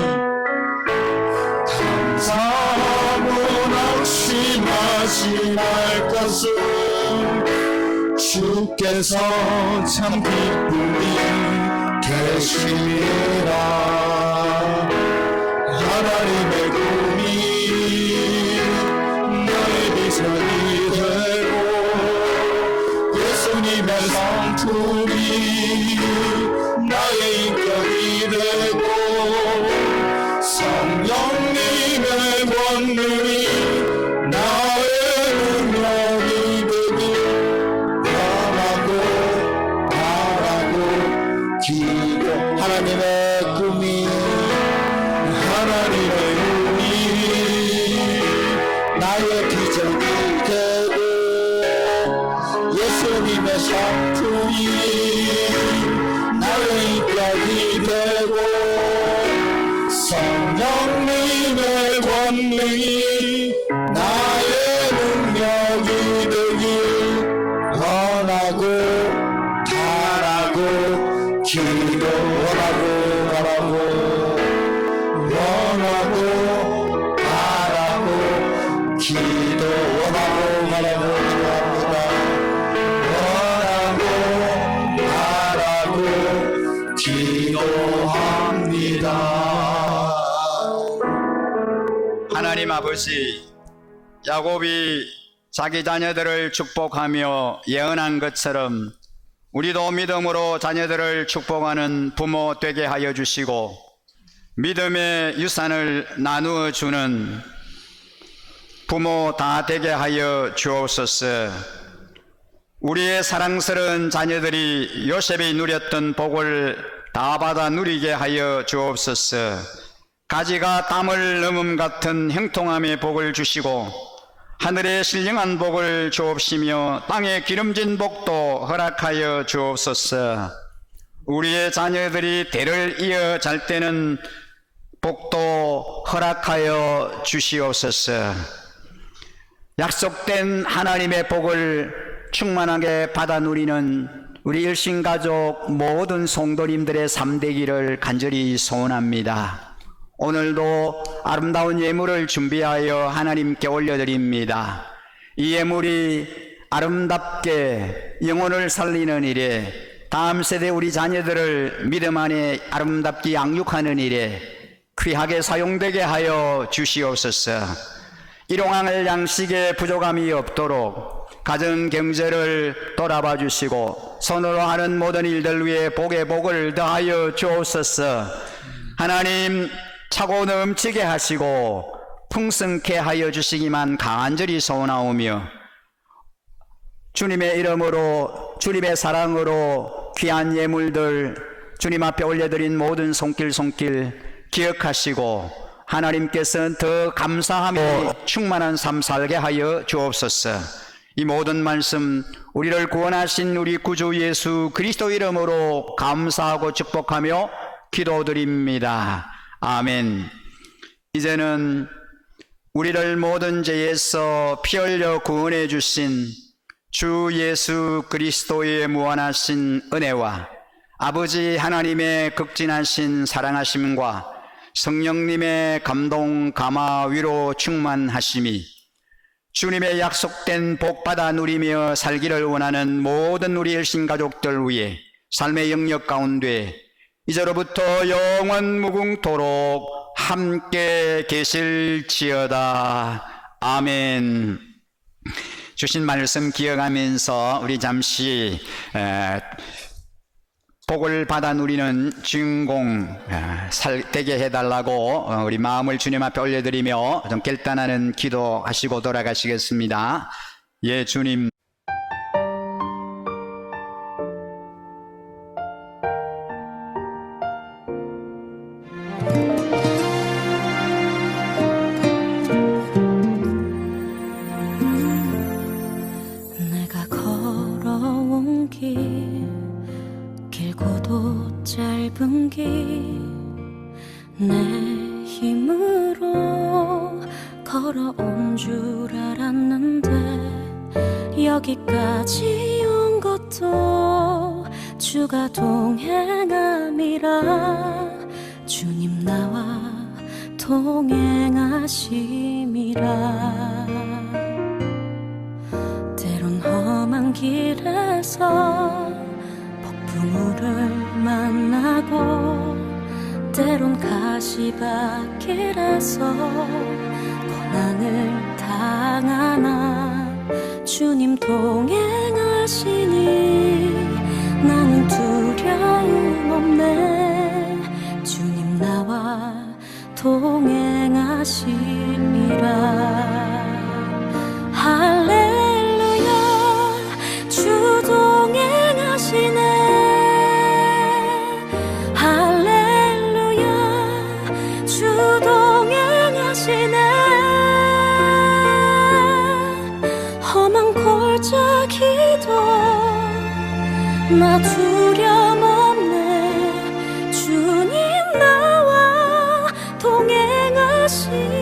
감사하고 낙심하지 말 것은 주께서 참 기쁨이 되시리라. 하나님의 꿈이 나의 비전이 되고 예수님의 성품이 나의 인격이 되고 성령님의 권능이 나의 능력이 되길 원하고 바라고 기도. 하나님의 꿈이 나의 비전이 되고 예수님의 성품이 나의 인격이 되고 성령님의 권능이 나의 능력이 되길 원하고 바라고 기도. 원하고 바라고 기도. 원하고 기도합니다. 원하고 바라고 기도합니다. 하나님 아버지, 야곱이 자기 자녀들을 축복하며 예언한 것처럼 우리도 믿음으로 자녀들을 축복하는 부모 되게 하여 주시고 믿음의 유산을 나누어 주는 부모 다 되게 하여 주옵소서. 우리의 사랑스러운 자녀들이 요셉이 누렸던 복을 다 받아 누리게 하여 주옵소서. 가지가 땀을 넘음 같은 형통함의 복을 주시고 하늘의 신령한 복을 주옵시며 땅에 기름진 복도 허락하여 주옵소서. 우리의 자녀들이 대를 이어 잘 때는 복도 허락하여 주시옵소서. 약속된 하나님의 복을 충만하게 받아 누리는 우리 일신가족 모든 성도님들의 삶 되기를 간절히 소원합니다. 오늘도 아름다운 예물을 준비하여 하나님께 올려드립니다. 이 예물이 아름답게 영혼을 살리는 일에, 다음 세대 우리 자녀들을 믿음 안에 아름답게 양육하는 일에 귀하게 사용되게 하여 주시옵소서. 일용할 양식에 부족함이 없도록 가정 경제를 돌아봐 주시고 손으로 하는 모든 일들 위에 복의 복을 더하여 주옵소서. 하나님, 차고 넘치게 하시고 풍성케 하여 주시기만 간절히 소원하오며 주님의 이름으로 주님의 사랑으로 귀한 예물들 주님 앞에 올려드린 모든 손길 기억하시고 하나님께서는 더 감사함이 충만한 삶 살게 하여 주옵소서. 이 모든 말씀 우리를 구원하신 우리 구주 예수 그리스도 이름으로 감사하고 축복하며 기도드립니다. 아멘. 이제는 우리를 모든 죄에서 피 흘려 구원해 주신 주 예수 그리스도의 무한하신 은혜와 아버지 하나님의 극진하신 사랑하심과 성령님의 감동, 감화, 위로 충만하심이 주님의 약속된 복 받아 누리며 살기를 원하는 모든 우리 일신 가족들 위해 삶의 영역 가운데 이제로부터 영원 무궁토록 함께 계실지어다. 아멘. 주신 말씀 기억하면서 우리 잠시 복을 받아 누리는 주인공 되게 해달라고 우리 마음을 주님 앞에 올려드리며 좀 결단하는 기도하시고 돌아가시겠습니다. 예, 주님. 내가 걸어온 길 길고도 짧은 길 내 힘으로 걸어온 줄 알았는데 여기까지 온 것도 주가 동행함이라 주님 나와 동행하심이라 때론 험한 길에서 폭풍우를 만나고 때론 가시밭길에서 고난을 당하나 주님 동행하시니 나는 두려움 없네 주님 나와 동행하심이라 할렐루야 주 동행하시네 할렐루야 주 동행하시네 험한 골짜기도 나 두려움 없네 주님 나와 동행하시네